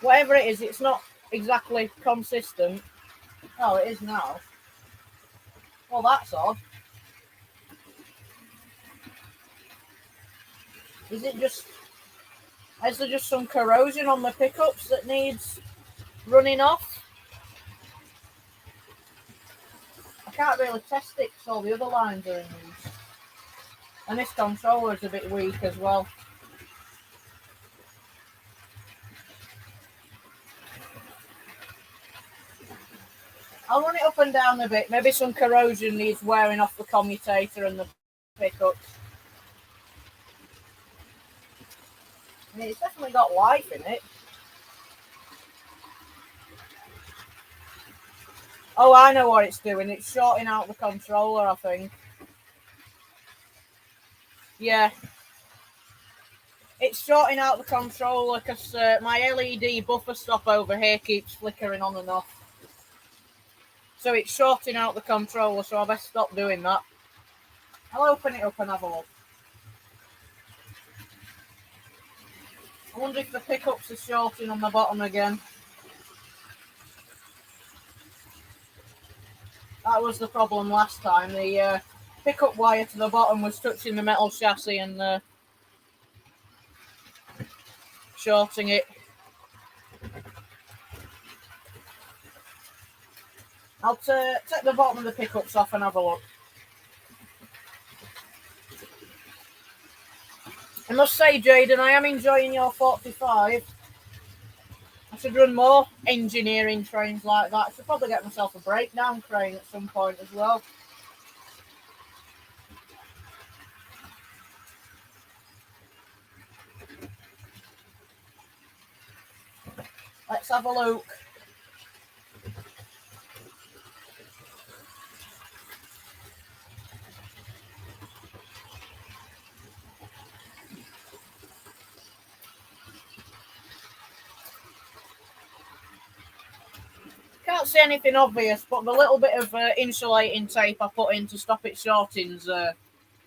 Whatever it is, it's not exactly consistent. Oh, it is now. Well, that's odd. Is there just some corrosion on the pickups that needs running off? I can't really test it because all the other lines are in use. And this controller is a bit weak as well. I'll run it up and down a bit. Maybe some corrosion needs wearing off the commutator and the pickups. I mean, it's definitely got life in it. Oh, I know what it's doing. It's shorting out the controller, I think. Yeah. It's shorting out the controller because my LED buffer stop over here keeps flickering on and off. So it's shorting out the controller, so I best stop doing that. I'll open it up and have a look. I wonder if the pickups are shorting on the bottom again. That was the problem last time. The pickup wire to the bottom was touching the metal chassis and shorting it. I'll take the bottom of the pickups off and have a look. I must say, Jaden, I am enjoying your 45. I should run more engineering trains like that. I should probably get myself a breakdown crane at some point as well. Let's have a look. Can't see anything obvious, but the little bit of insulating tape I put in to stop it shorting's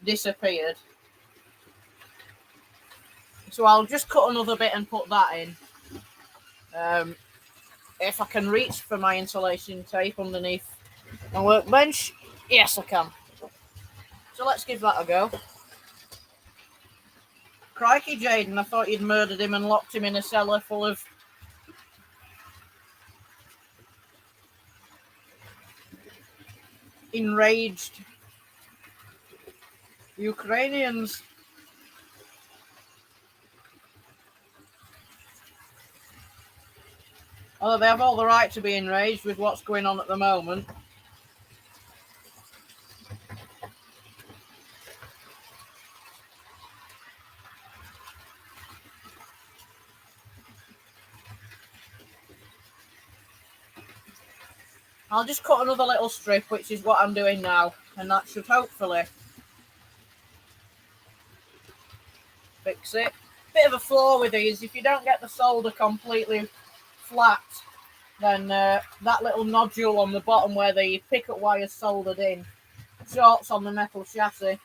disappeared. So I'll just cut another bit and put that in. If I can reach for my insulation tape underneath my workbench, yes I can. So let's give that a go. Crikey, Jaden, I thought you'd murdered him and locked him in a cellar full of enraged Ukrainians. Although they have all the right to be enraged with what's going on at the moment. I'll just cut another little strip, which is what I'm doing now, and that should hopefully fix it. Bit of a flaw with these, if you don't get the solder completely flat, then that little nodule on the bottom where the pickup wire's soldered in shorts on the metal chassis,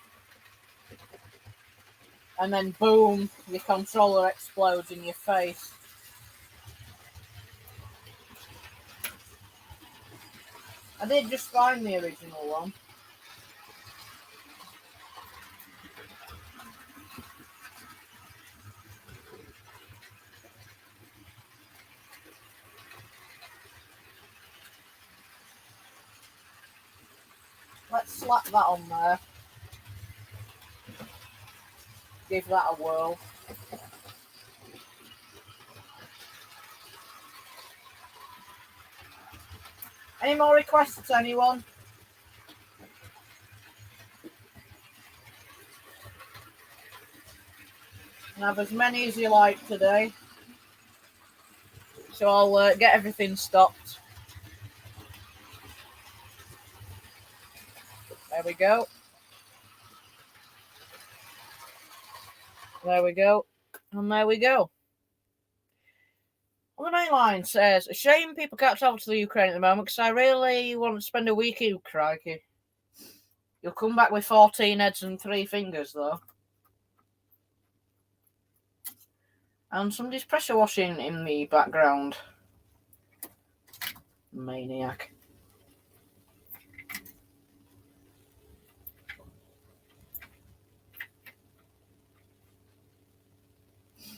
and then boom, your controller explodes in your face. I did just find the original one. Let's slap that on there. Give that a whirl. Any more requests, anyone? And have as many as you like today. So I'll get everything stopped. There we go. There we go. And there we go. On the main line says, a shame people can't travel to the Ukraine at the moment because I really want to spend a week in crikey. You'll come back with 14 heads and 3 fingers, though. And somebody's pressure washing in the background. Maniac.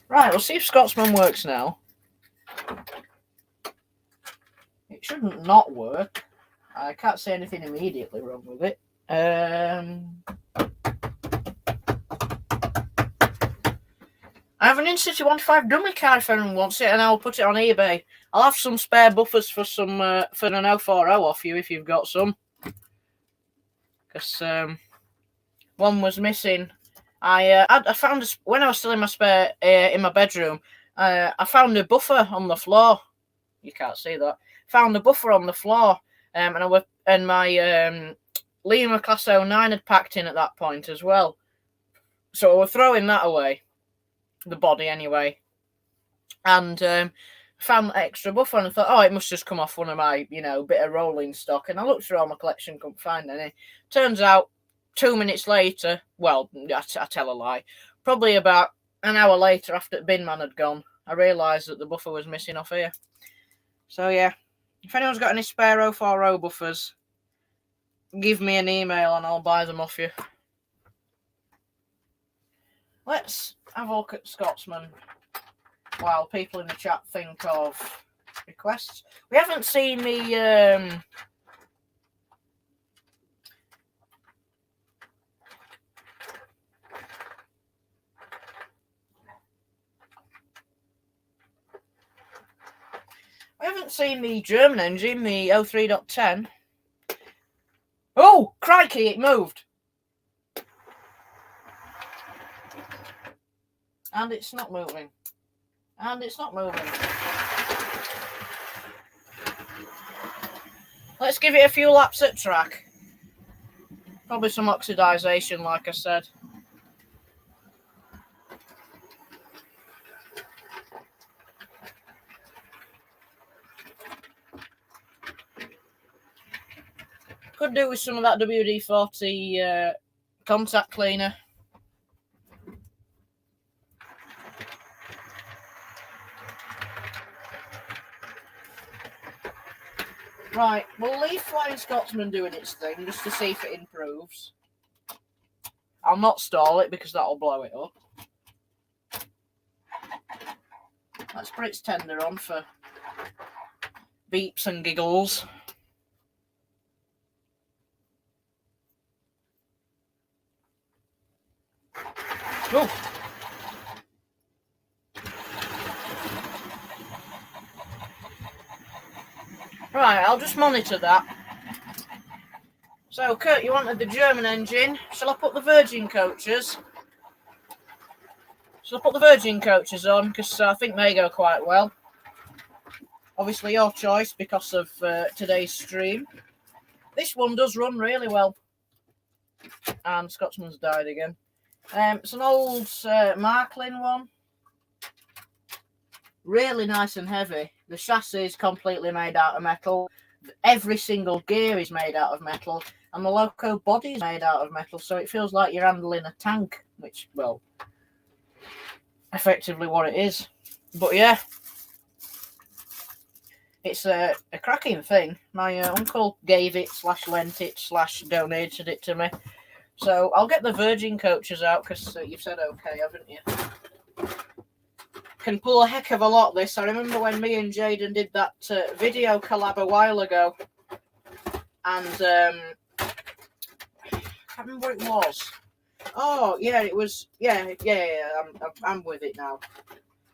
Right, we'll see if Scotsman works now. It shouldn't not work. I can't say anything immediately wrong with it. I have an In-City 125 dummy car if anyone wants it, and I'll put it on eBay. I'll have some spare buffers for some for an 040 off you if you've got some. Because one was missing. I found when I was still in my spare in my bedroom. I found a buffer on the floor. You can't see that. Found a buffer on the floor, and my Lima Class 09 had packed in at that point as well. So we're throwing that away, the body anyway, and found that extra buffer and I thought, oh, it must just come off one of my, bit of rolling stock. And I looked through all my collection, couldn't find any. Turns out 2 minutes later, well, I tell a lie, probably about an hour later after the bin man had gone, I realised that the buffer was missing off here. So yeah, if anyone's got any spare 040 buffers, give me an email and I'll buy them off you. Let's have a look at Scotsman while people in the chat think of requests. We haven't seen the German engine, the 03.10. Oh, crikey, it moved. And it's not moving. And it's not moving. Let's give it a few laps at track. Probably some oxidization, like I said. Could do with some of that WD-40 contact cleaner. Right, we'll leave Flying Scotsman doing its thing just to see if it improves. I'll not stall it because that'll blow it up. Let's put its tender on for beeps and giggles. Oh. Right, I'll just monitor that. So, Kurt, you wanted the German engine. Shall I put the Virgin coaches? Shall I put the Virgin coaches on? Because I think they go quite well. Obviously, your choice because of today's stream. This one does run really well. And Scotsman's died again. It's an old Marklin one. Really nice and heavy. The chassis is completely made out of metal. Every single gear is made out of metal. And the loco body is made out of metal. So it feels like you're handling a tank. Which, well, effectively what it is. But yeah. it's a cracking thing. My uncle gave it / lent it / donated it to me. So I'll get the Virgin coaches out because you've said okay, haven't you? Can pull a heck of a lot this. I remember when me and Jaden did that video collab a while ago. And I can't remember what it was. Oh, yeah, it was. Yeah, I'm with it now.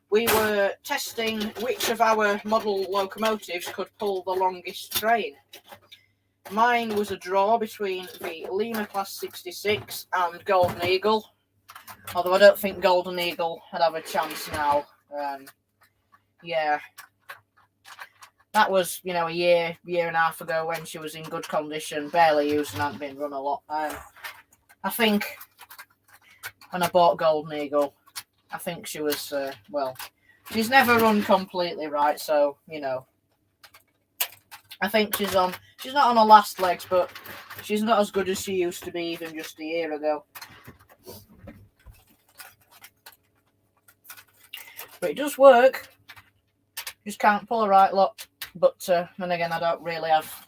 We were testing which of our model locomotives could pull the longest train. Mine was a draw between the Lima Class 66 and Golden Eagle. Although I don't think Golden Eagle would have a chance now. Yeah. That was, a year and a half ago when she was in good condition, barely used and hadn't been run a lot. I think when I bought Golden Eagle, I think she was, she's never run completely right, so, I think she's not on her last legs, but she's not as good as she used to be even just a year ago. But it does work. Just can't pull a right lot. But then again, I don't really have,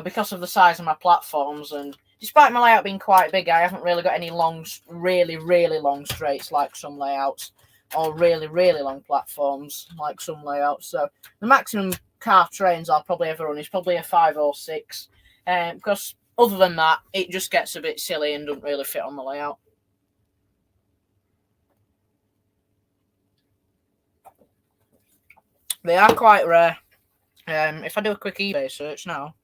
because of the size of my platforms, and despite my layout being quite big, I haven't really got any long, really, really long straights like some layouts, or really, really long platforms like some layouts. So the maximum car trains I'll probably ever run is probably a 5 or 6, because other than that, it just gets a bit silly and doesn't really fit on the layout. They are quite rare. If I do a quick eBay search now,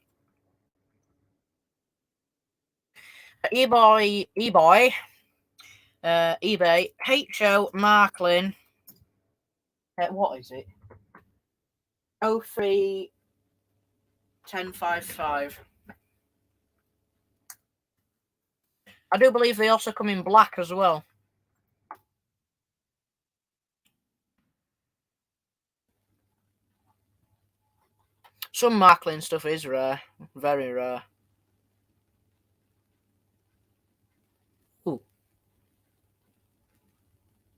eBay, HO Marklin. What is it? 031055. I do believe they also come in black as well. Some Marklin stuff is rare, very rare. Ooh.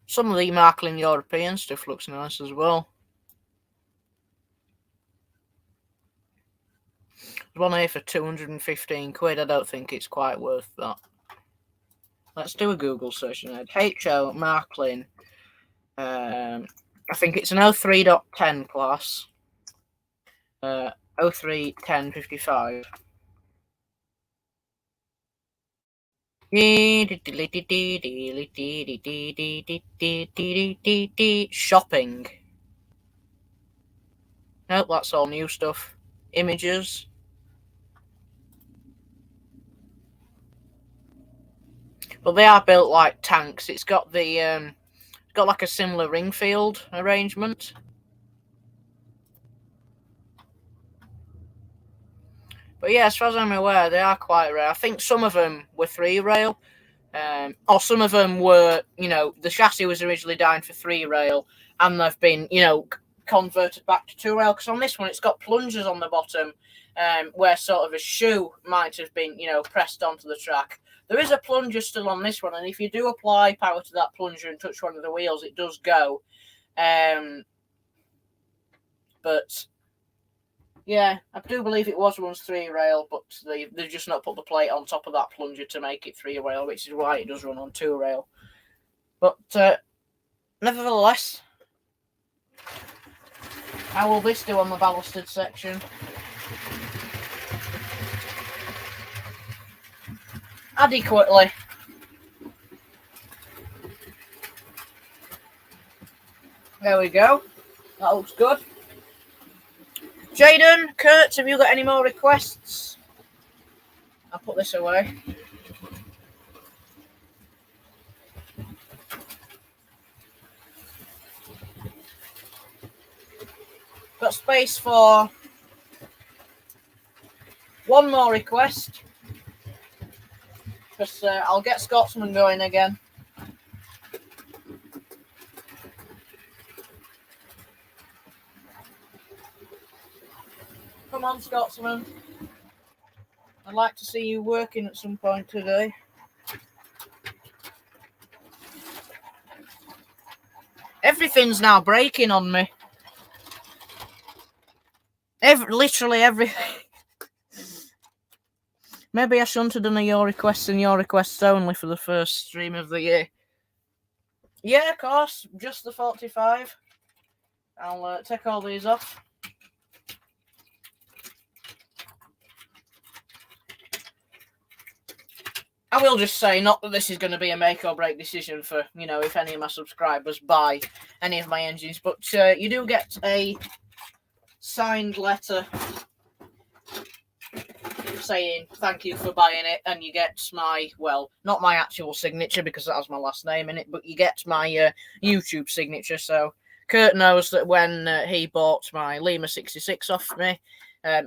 Some of the Marklin European stuff looks nice as well. There's one here for 215 quid. I don't think it's quite worth that. Let's do a Google search now. HO Marklin. I think it's an 03.10 class. 031055. Shopping. Nope, that's all new stuff. Images. But they are built like tanks. It's got the it's got like a similar ring field arrangement. But yeah, as far as I'm aware, they are quite rare. I think some of them were 3-rail, or some of them were, the chassis was originally designed for 3-rail, and they've been, converted back to 2-rail. Because on this one, it's got plungers on the bottom, where sort of a shoe might have been, pressed onto the track. There is a plunger still on this one, and if you do apply power to that plunger and touch one of the wheels, it does go. But yeah, I do believe it was once 3-rail, but they've just not put the plate on top of that plunger to make it 3-rail, which is why it does run on 2-rail. But nevertheless, how will this do on the ballasted section? Adequately. There we go. That looks good. Jaden, Kurt, have you got any more requests? I'll put this away. Got space for one more request. Because I'll get Scotsman going again. Come on, Scotsman. I'd like to see you working at some point today. Everything's now breaking on me. Literally every. Maybe I shouldn't have done a your requests and your requests only for the first stream of the year. Yeah, of course. Just the 45. I'll take all these off. I will just say, not that this is going to be a make or break decision for, if any of my subscribers buy any of my engines, but you do get a signed letter saying thank you for buying it, and you get my, well, not my actual signature because that has my last name in it, but you get my YouTube signature. So Kurt knows that when he bought my Lima 66 off me,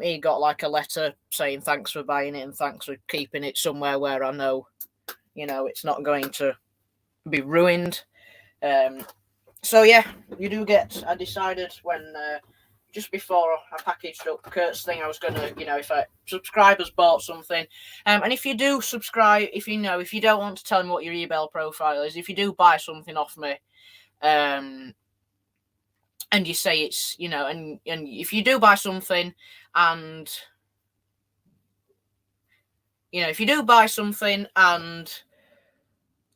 he got like a letter saying thanks for buying it and thanks for keeping it somewhere where I know, it's not going to be ruined. So yeah, you do get, I decided when, just before I packaged up Kurt's thing, I was going to, if subscribers bought something, and if you do subscribe, if you don't want to tell me what your eBay profile is, if you do buy something off me, and you say it's, and if you do buy something and, if you do buy something and,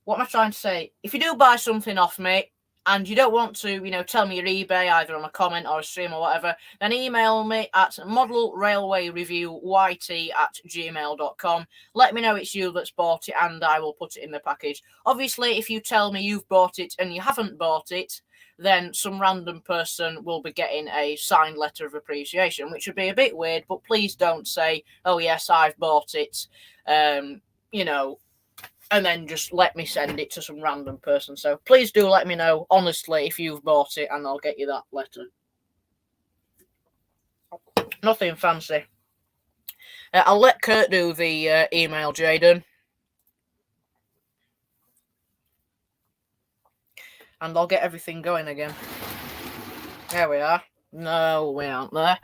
what am I trying to say? If you do buy something off me and you don't want to, tell me your eBay either on a comment or a stream or whatever, then email me at modelrailwayreviewyt@gmail.com. Let me know it's you that's bought it and I will put it in the package. Obviously, if you tell me you've bought it and you haven't bought it, then some random person will be getting a signed letter of appreciation, which would be a bit weird, but please don't say, oh yes, I've bought it, and then just let me send it to some random person. So please do let me know, honestly, if you've bought it, and I'll get you that letter. Nothing fancy. I'll let Kurt do the email, Jaden. And I'll get everything going again. There we are. No, we aren't there.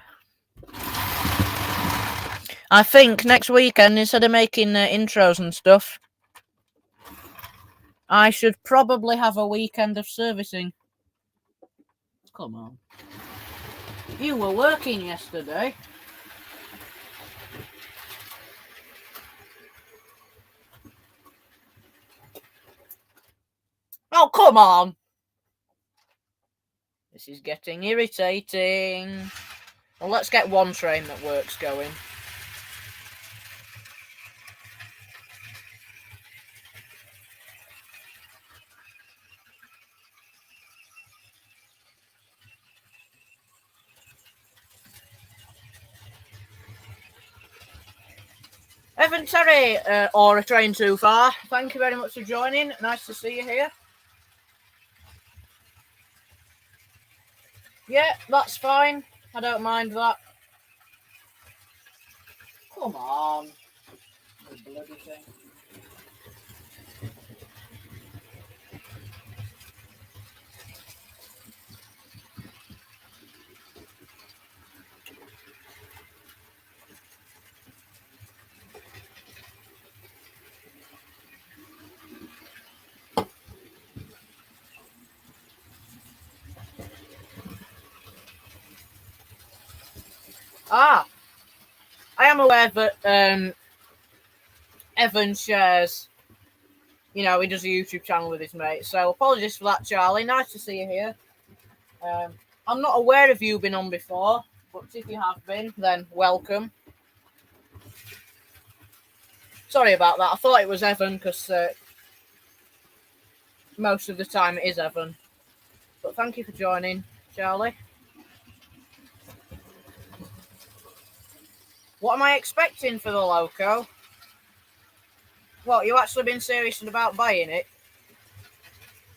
I think next weekend, instead of making intros and stuff, I should probably have a weekend of servicing. Come on. You were working yesterday. Oh, come on. This is getting irritating. Well, let's get one train that works going. Evan Terry, or a train too far. Thank you very much for joining. Nice to see you here. Yeah, that's fine. I don't mind that. Come on. The bloody thing. I am aware that Evan shares, he does a YouTube channel with his mate. So apologies for that, Charlie. Nice to see you here. I'm not aware of you being on before, but if you have been, then welcome. Sorry about that. I thought it was Evan because most of the time it is Evan. But thank you for joining, Charlie. What am I expecting for the loco? What, you actually been serious about buying it?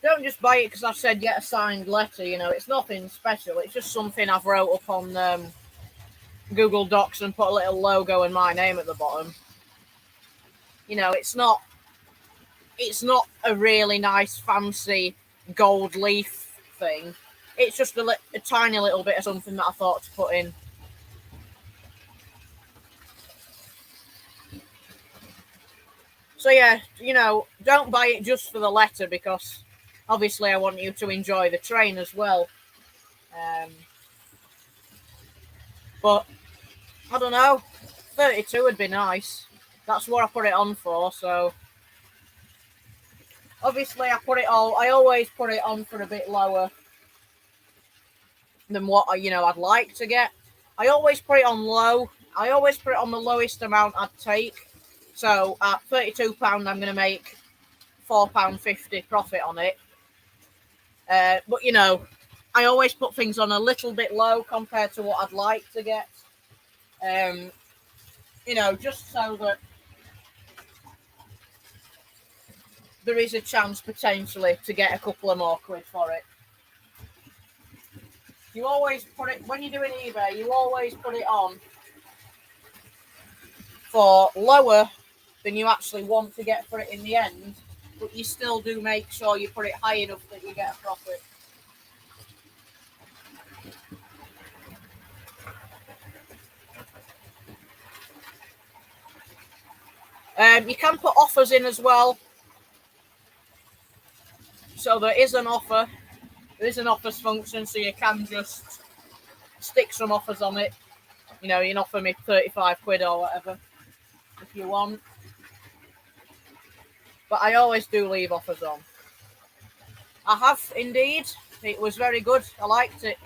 Don't just buy it because I've said get a signed letter, it's nothing special. It's just something I've wrote up on Google Docs and put a little logo and my name at the bottom. It's not a really nice, fancy gold leaf thing. It's just a tiny little bit of something that I thought to put in. So yeah, don't buy it just for the letter because obviously I want you to enjoy the train as well. But I don't know, 32 would be nice. That's what I put it on for. So obviously I always put it on for a bit lower than what I'd like to get. I always put it on low. I always put it on the lowest amount I'd take. So at £32, I'm going to make £4.50 profit on it. But I always put things on a little bit low compared to what I'd like to get. Just so that there is a chance potentially to get a couple of more quid for it. You always put it, when you're doing eBay, you always put it on for lower than you actually want to get for it in the end, but you still do make sure you put it high enough that you get a profit. You can put offers in as well. So there is an offer. There is an offers function, so you can just stick some offers on it. You can offer me 35 quid or whatever if you want. But I always do leave offers on. I have indeed. It was very good. I liked it.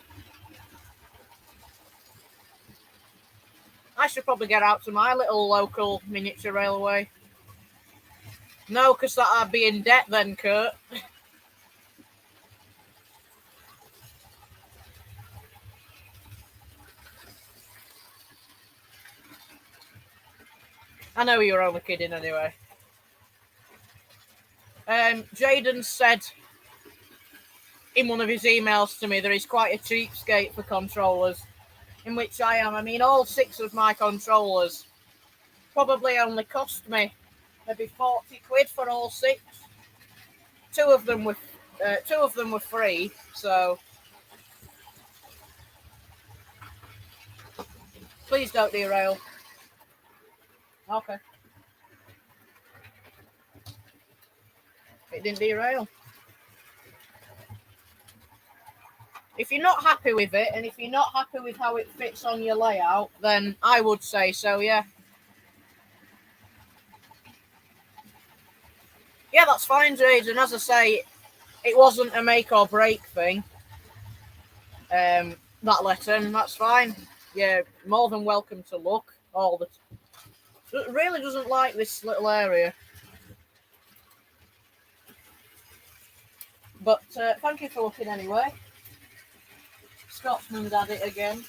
I should probably get out to my little local miniature railway. No, because that I'd be in debt then, Kurt. I know you were only kidding anyway. Jaden said in one of his emails to me that he's quite a cheapskate for controllers, in which I am. I mean, all 6 of my controllers probably only cost me maybe 40 quid for all 6. Two of them were free, so please don't derail. Okay. It didn't derail. If you're not happy with it, and if you're not happy with how it fits on your layout, then I would say so, yeah. Yeah, that's fine, Jaden. As I say, it wasn't a make or break thing. That letter, and that's fine. Yeah, more than welcome to look. It really doesn't like this little area. But thank you for looking anyway. Scotsman's had it again.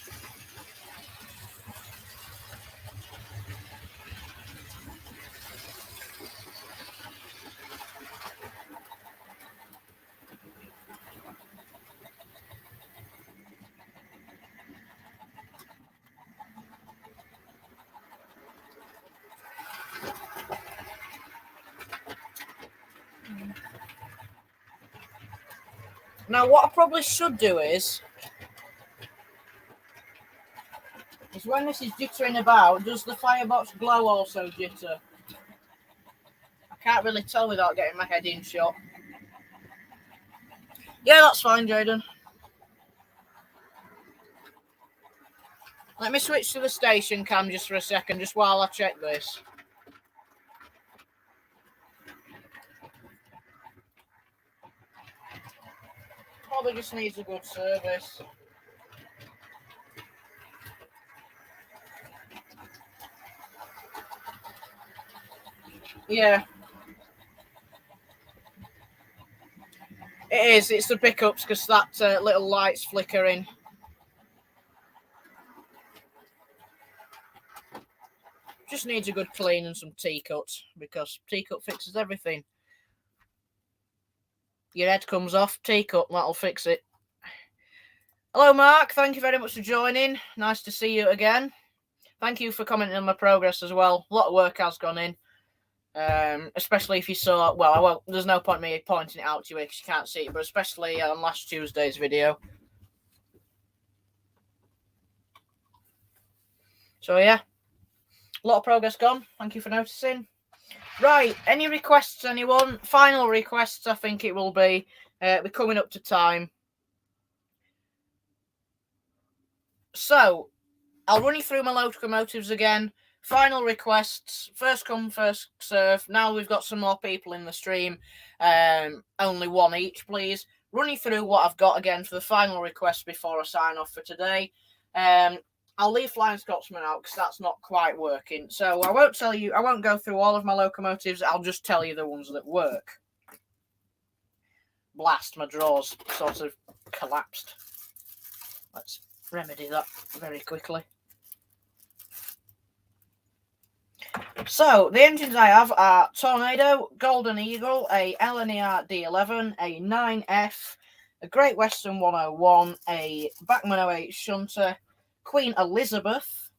Now, what I probably should do is when this is jittering about, does the firebox glow also jitter? I can't really tell without getting my head in shot. Yeah, that's fine, Jaden. Let me switch to the station cam just for a second, just while I check this. Probably just needs a good service. Yeah. It is. It's the pickups because that little light's flickering. Just needs a good clean and some T-cut because T-cut fixes everything. Your head comes off, T-cut, that'll fix it. Hello, Mark. Thank you very much for joining. Nice to see you again. Thank you for commenting on my progress as well. A lot of work has gone in. Especially if you saw, well, there's no point me pointing it out to you because you can't see it, but especially on last Tuesday's video. So yeah, a lot of progress gone. Thank you for noticing. Right, any requests, anyone? Final requests, I think it will be. We're coming up to time. So, I'll run you through my locomotives again. Final requests, first come, first serve. Now we've got some more people in the stream. Only one each, please. Run you through what I've got again for the final request before I sign off for today. I'll leave Flying Scotsman out because that's not quite working. So I won't go through all of my locomotives. I'll just tell you the ones that work. Blast, my drawers sort of collapsed. Let's remedy that very quickly. So, the engines I have are Tornado, Golden Eagle, a LNER D11, a 9F, a Great Western 101, a Bachmann 08 Shunter, Queen Elizabeth,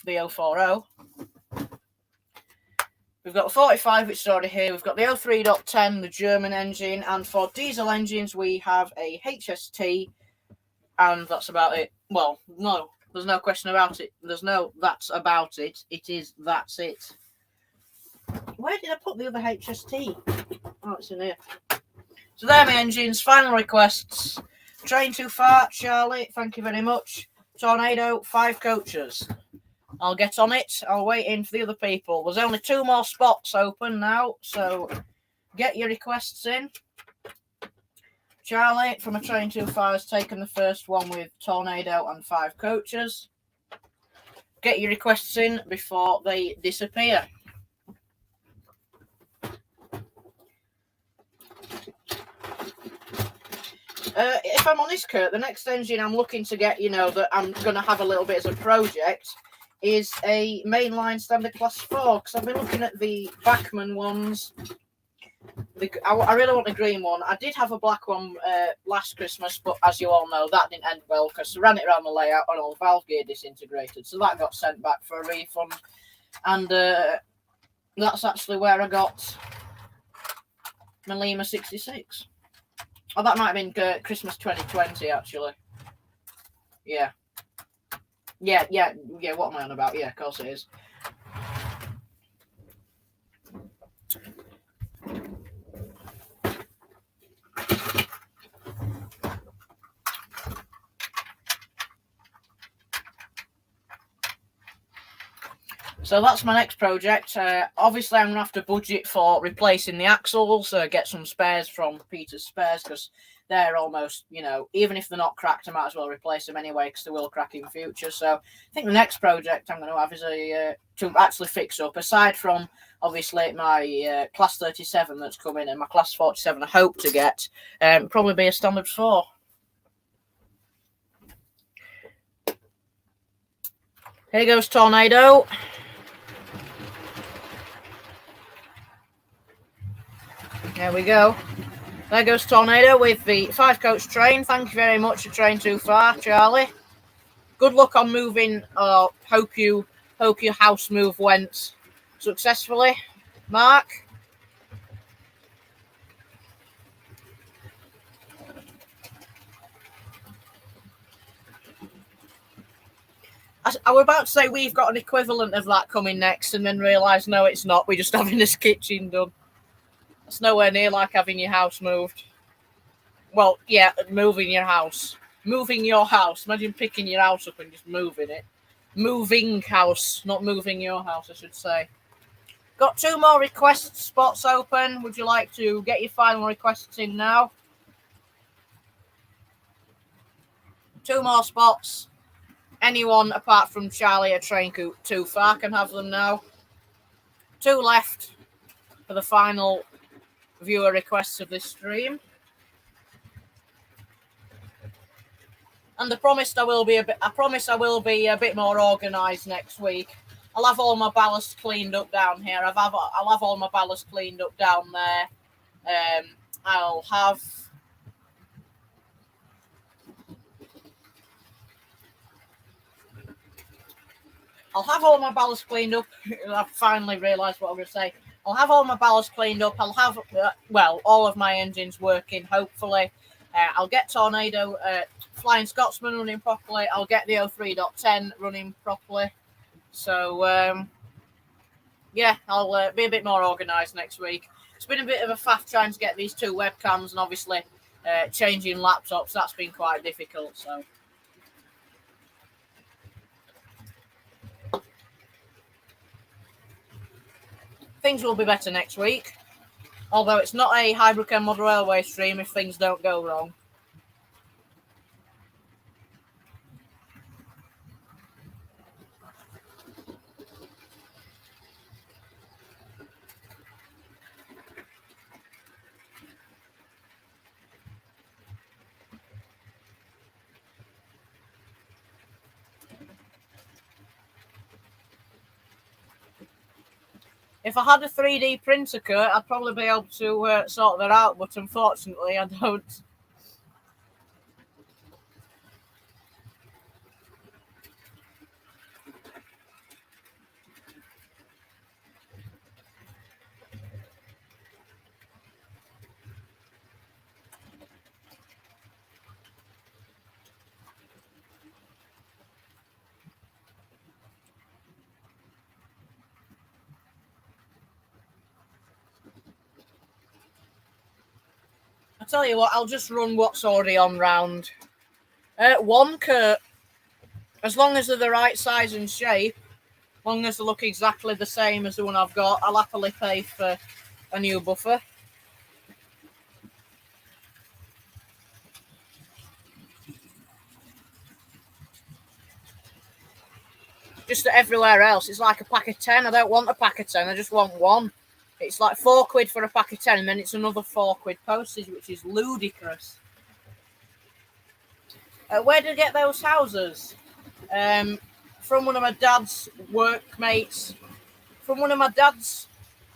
the 040. We've got the 45, which is already here. We've got the 03.10, the German engine, and for diesel engines, we have a HST, and that's about it. Well, no, there's no question about it. There's no that's about it. It is that's it. Where did I put the other HST? Oh, it's in here. So there are my engines. Final requests. Train too far, Charlie. Thank you very much. Tornado, 5 coaches. I'll get on it. I'll wait in for the other people. There's only 2 more spots open now, so get your requests in. Charlie from a Train Too Far has taken the first one with Tornado and 5 coaches. Get your requests in before they disappear. If I'm honest, Kurt, the next engine I'm looking to get, that I'm going to have a little bit as a project is a mainline standard class 4, because I've been looking at the Bachmann ones. I really want a green one. I did have a black one last Christmas, but as you all know, that didn't end well because I ran it around the layout and all the valve gear disintegrated. So that got sent back for a refund. And that's actually where I got my Lima 66. Oh, that might have been Christmas 2020, actually. Yeah. Yeah, what am I on about? Yeah, of course it is. So that's my next project. Obviously, I'm going to have to budget for replacing the axles, get some spares from Peter's Spares, because they're almost, even if they're not cracked, I might as well replace them anyway, because they will crack in future. So I think the next project I'm going to have is to actually fix up, aside from, obviously, my Class 37 that's coming and my Class 47 I hope to get, probably be a Standard 4. Here goes Tornado. There we go. There goes Tornado with the 5-coach train. Thank you very much for Train Too Far, Charlie. Good luck on moving. Hope your house move went successfully, Mark. I was about to say we've got an equivalent of that coming next, and then realise no, it's not. We're just having this kitchen done. It's nowhere near like having your house moved. Well, yeah, moving your house. Moving your house. Imagine picking your house up and just moving it. Moving house, not moving your house, I should say. Got 2 more request spots open. Would you like to get your final requests in now? 2 more spots. Anyone apart from Charlie or Train Too Far can have them now. 2 left for the final viewer requests of this stream. And I promise I will be a bit more organised next week. I'll have all my ballast cleaned up down here. I'll have all my ballast cleaned up down there. I'll have all my ballast cleaned up. I've finally realised what I'm going to say. I'll have all my ballast cleaned up. I'll have, all of my engines working, hopefully. I'll get Tornado, Flying Scotsman running properly. I'll get the 03.10 running properly. So, I'll be a bit more organised next week. It's been a bit of a faff trying to get these 2 webcams, and obviously changing laptops. That's been quite difficult, so... things will be better next week. Although it's not a Highbrook End Model Railway stream if things don't go wrong. If I had a 3D printer, Kurt, I'd probably be able to sort that out, but unfortunately I don't. I tell you what, I'll just run what's already on round. One, Kurt. As long as they're the right size and shape, as long as they look exactly the same as the one I've got, I'll happily pay for a new buffer. Just that everywhere else, it's like a pack of 10. I don't want a pack of 10, I just want one. It's like £4 for a pack of 10, and then it's another £4 postage, which is ludicrous. Where did I get those houses? From one of my dad's workmates, from one of my dad's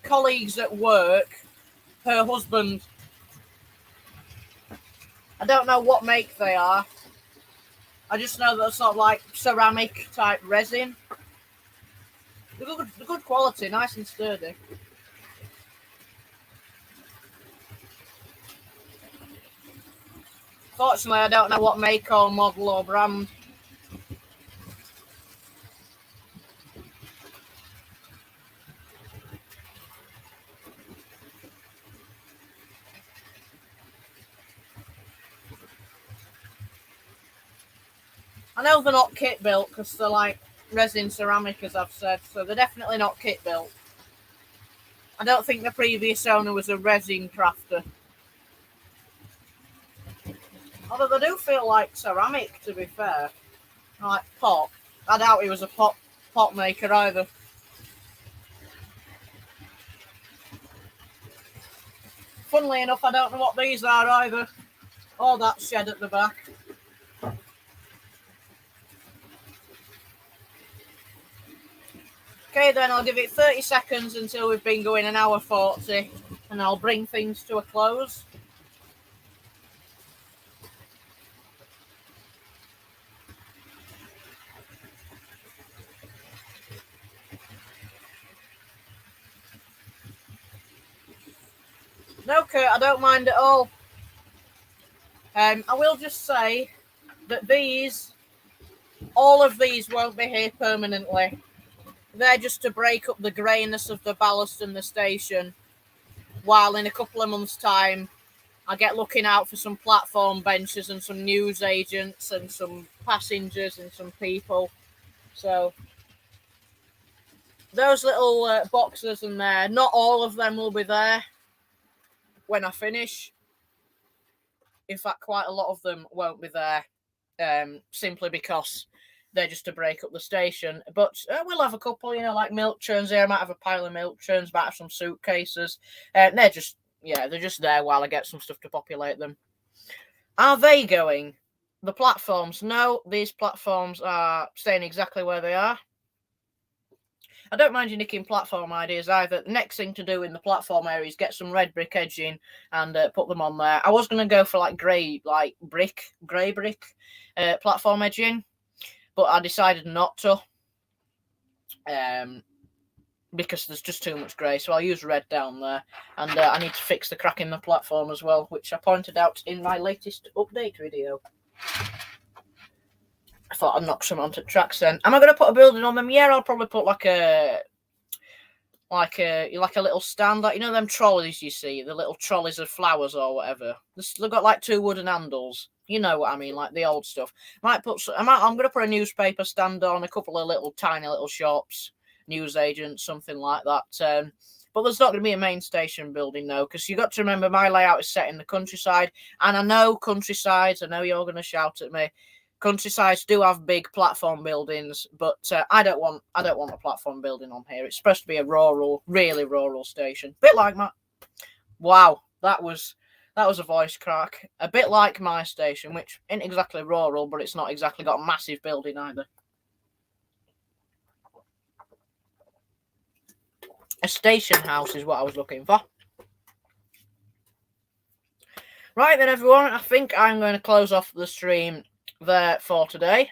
colleagues at work, her husband. I don't know what make they are. I just know they're sort of like ceramic type resin. They're good quality, nice and sturdy. Fortunately, I don't know what make or model or brand. I know they're not kit built because they're like resin ceramic, as I've said, so they're definitely not kit built. I don't think the previous owner was a resin crafter. Although they do feel like ceramic, to be fair. Like pot. I doubt he was a pot maker either. Funnily enough, I don't know what these are either. Or that shed at the back. Okay, then I'll give it 30 seconds until we've been going an hour 40, and I'll bring things to a close. No, Kurt, I don't mind at all. I will just say that all of these won't be here permanently. They're just to break up the greyness of the ballast and the station, while in a couple of months' time, I get looking out for some platform benches and some news agents and some passengers and some people. So those little boxes in there, not all of them will be there when I finish. In fact, quite a lot of them won't be there, simply because they're just to break up the station. But we'll have a couple, like milk churns here. I might have a pile of milk churns, might have some suitcases. They're just there while I get some stuff to populate them. Are they going? The platforms? No, these platforms are staying exactly where they are. I don't mind you nicking platform ideas either. The next thing to do in the platform area is get some red brick edging and put them on there. I was going to go for like grey brick platform edging, but I decided not to because there's just too much grey. So I'll use red down there, and I need to fix the crack in the platform as well, which I pointed out in my latest update video. I thought I'd knock some onto tracks then. Am I going to put a building on them? Yeah, I'll probably put like a little stand, like them trolleys you see, the little trolleys of flowers or whatever. They've got like 2 wooden handles. You know what I mean, like the old stuff. I'm going to put a newspaper stand on, a couple of tiny little shops, news agents, something like that. But there's not going to be a main station building, though, because you've got to remember my layout is set in the countryside. And I know countrysides, I know you're going to shout at me. Countrysides do have big platform buildings, but I don't want a platform building on here. It's supposed to be a rural, really rural station. Bit like my... Wow, that was a voice crack. A bit like my station, which isn't exactly rural, but it's not exactly got a massive building either. A station house is what I was looking for. Right then, everyone, I think I'm going to close off the stream there for today.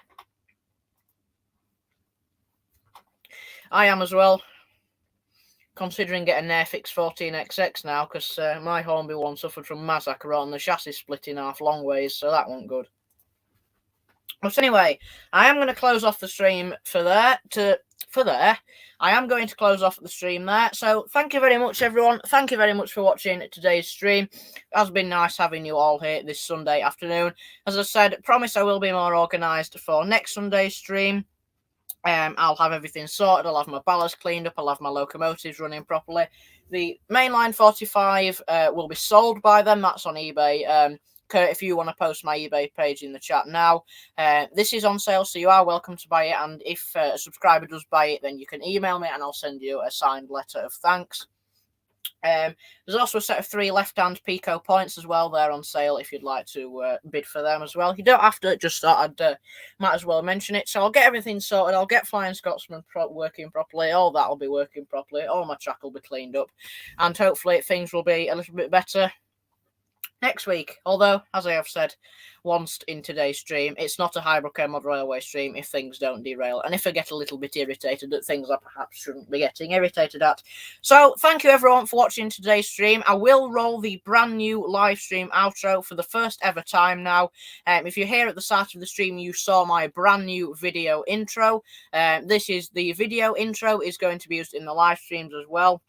I am as well considering getting an Airfix 14XX now, because my Hornby one suffered from massacre on the chassis split in half long ways, so that wasn't good. But anyway, I am going to close off the stream for there. I am going to close off the stream there. So thank you very much, everyone. Thank you very much for watching today's stream. It has been nice having you all here this Sunday afternoon. As I said, promise I will be more organised for next Sunday's stream. I'll have everything sorted. I'll have my ballast cleaned up. I'll have my locomotives running properly. The mainline 45 will be sold by then. That's on eBay. Kurt, if you want to post my eBay page in the chat now, this is on sale, so you are welcome to buy it. And if a subscriber does buy it, then you can email me and I'll send you a signed letter of thanks. There's also a set of 3 left-hand Pico points as well. They're on sale if you'd like to bid for them as well. You don't have to, just thought I'd might as well mention it. So I'll get everything sorted. I'll get Flying Scotsman working properly. All that will be working properly. All my track will be cleaned up. And hopefully things will be a little bit better next week. Although, as I have said once in today's stream, it's not a Highbrook End Model Railway stream if things don't derail, and if I get a little bit irritated at things I perhaps shouldn't be getting irritated at. So thank you everyone for watching today's stream. I will roll the brand new live stream outro for the first ever time now. If you're here at the start of the stream, you saw my brand new video intro. This is the video intro is going to be used in the live streams as well.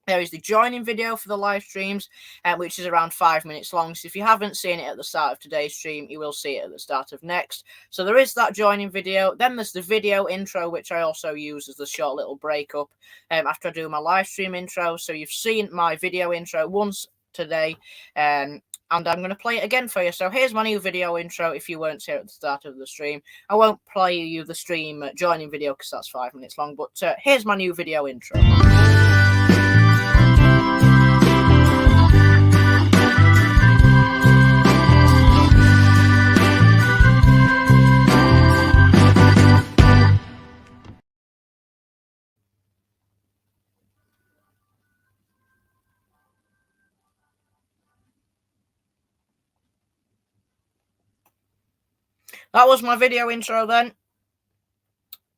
There is the joining video for the live streams, which is around 5 minutes long. So if you haven't seen it at the start of today's stream, you will see it at the start of next. So there is that joining video. Then there's the video intro, which I also use as the short little breakup after I do my live stream intro. So you've seen my video intro once today, and I'm going to play it again for you. So here's my new video intro if you weren't here at the start of the stream. I won't play you the stream joining video because that's 5 minutes long, but here's my new video intro. That was my video intro then.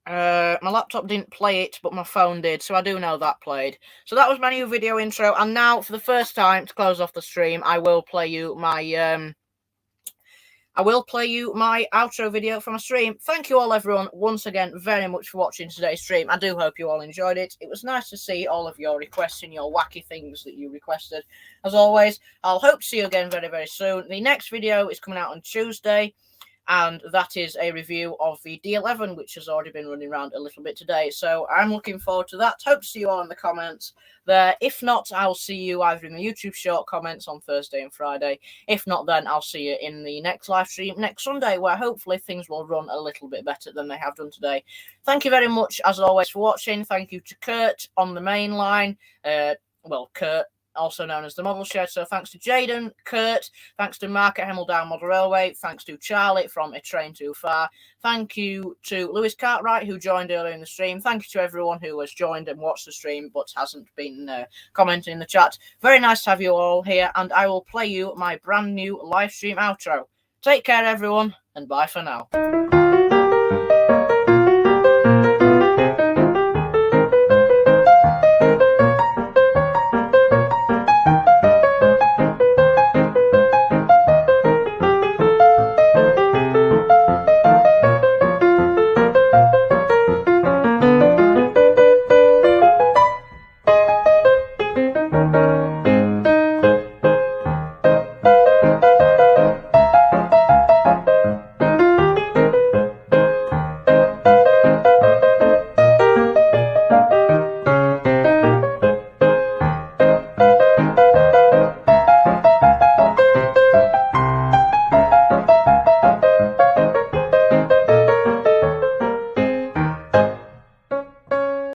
My laptop didn't play it, but my phone did, so I do know that played. So that was my new video intro, and now for the first time to close off the stream, I will play you my outro video from a stream. Thank you all, everyone, once again very much for watching today's stream. I do hope you all enjoyed it. It was nice to see all of your requests and your wacky things that you requested. As always, I'll hope to see you again very, very soon. The next video is coming out on Tuesday, and that is a review of the D11, which has already been running around a little bit today. So I'm looking forward to that. Hope to see you all in the comments there. If not, I'll see you either in the YouTube short comments on Thursday and Friday. If not, then I'll see you in the next live stream next Sunday, where hopefully things will run a little bit better than they have done today. Thank you very much, as always, for watching. Thank you to Kurt on the main line. Kurt, also known as the Model Shed. So thanks to Jaden, Kurt, thanks to Mark at Hemel Model Railway, thanks to Charlie from A Train Too Far, thank you to Lewis Cartwright, who joined earlier in the stream, thank you to everyone who has joined and watched the stream but hasn't been commenting in the chat. Very nice to have you all here, and I will play you my brand new live stream outro. Take care, everyone, and bye for now.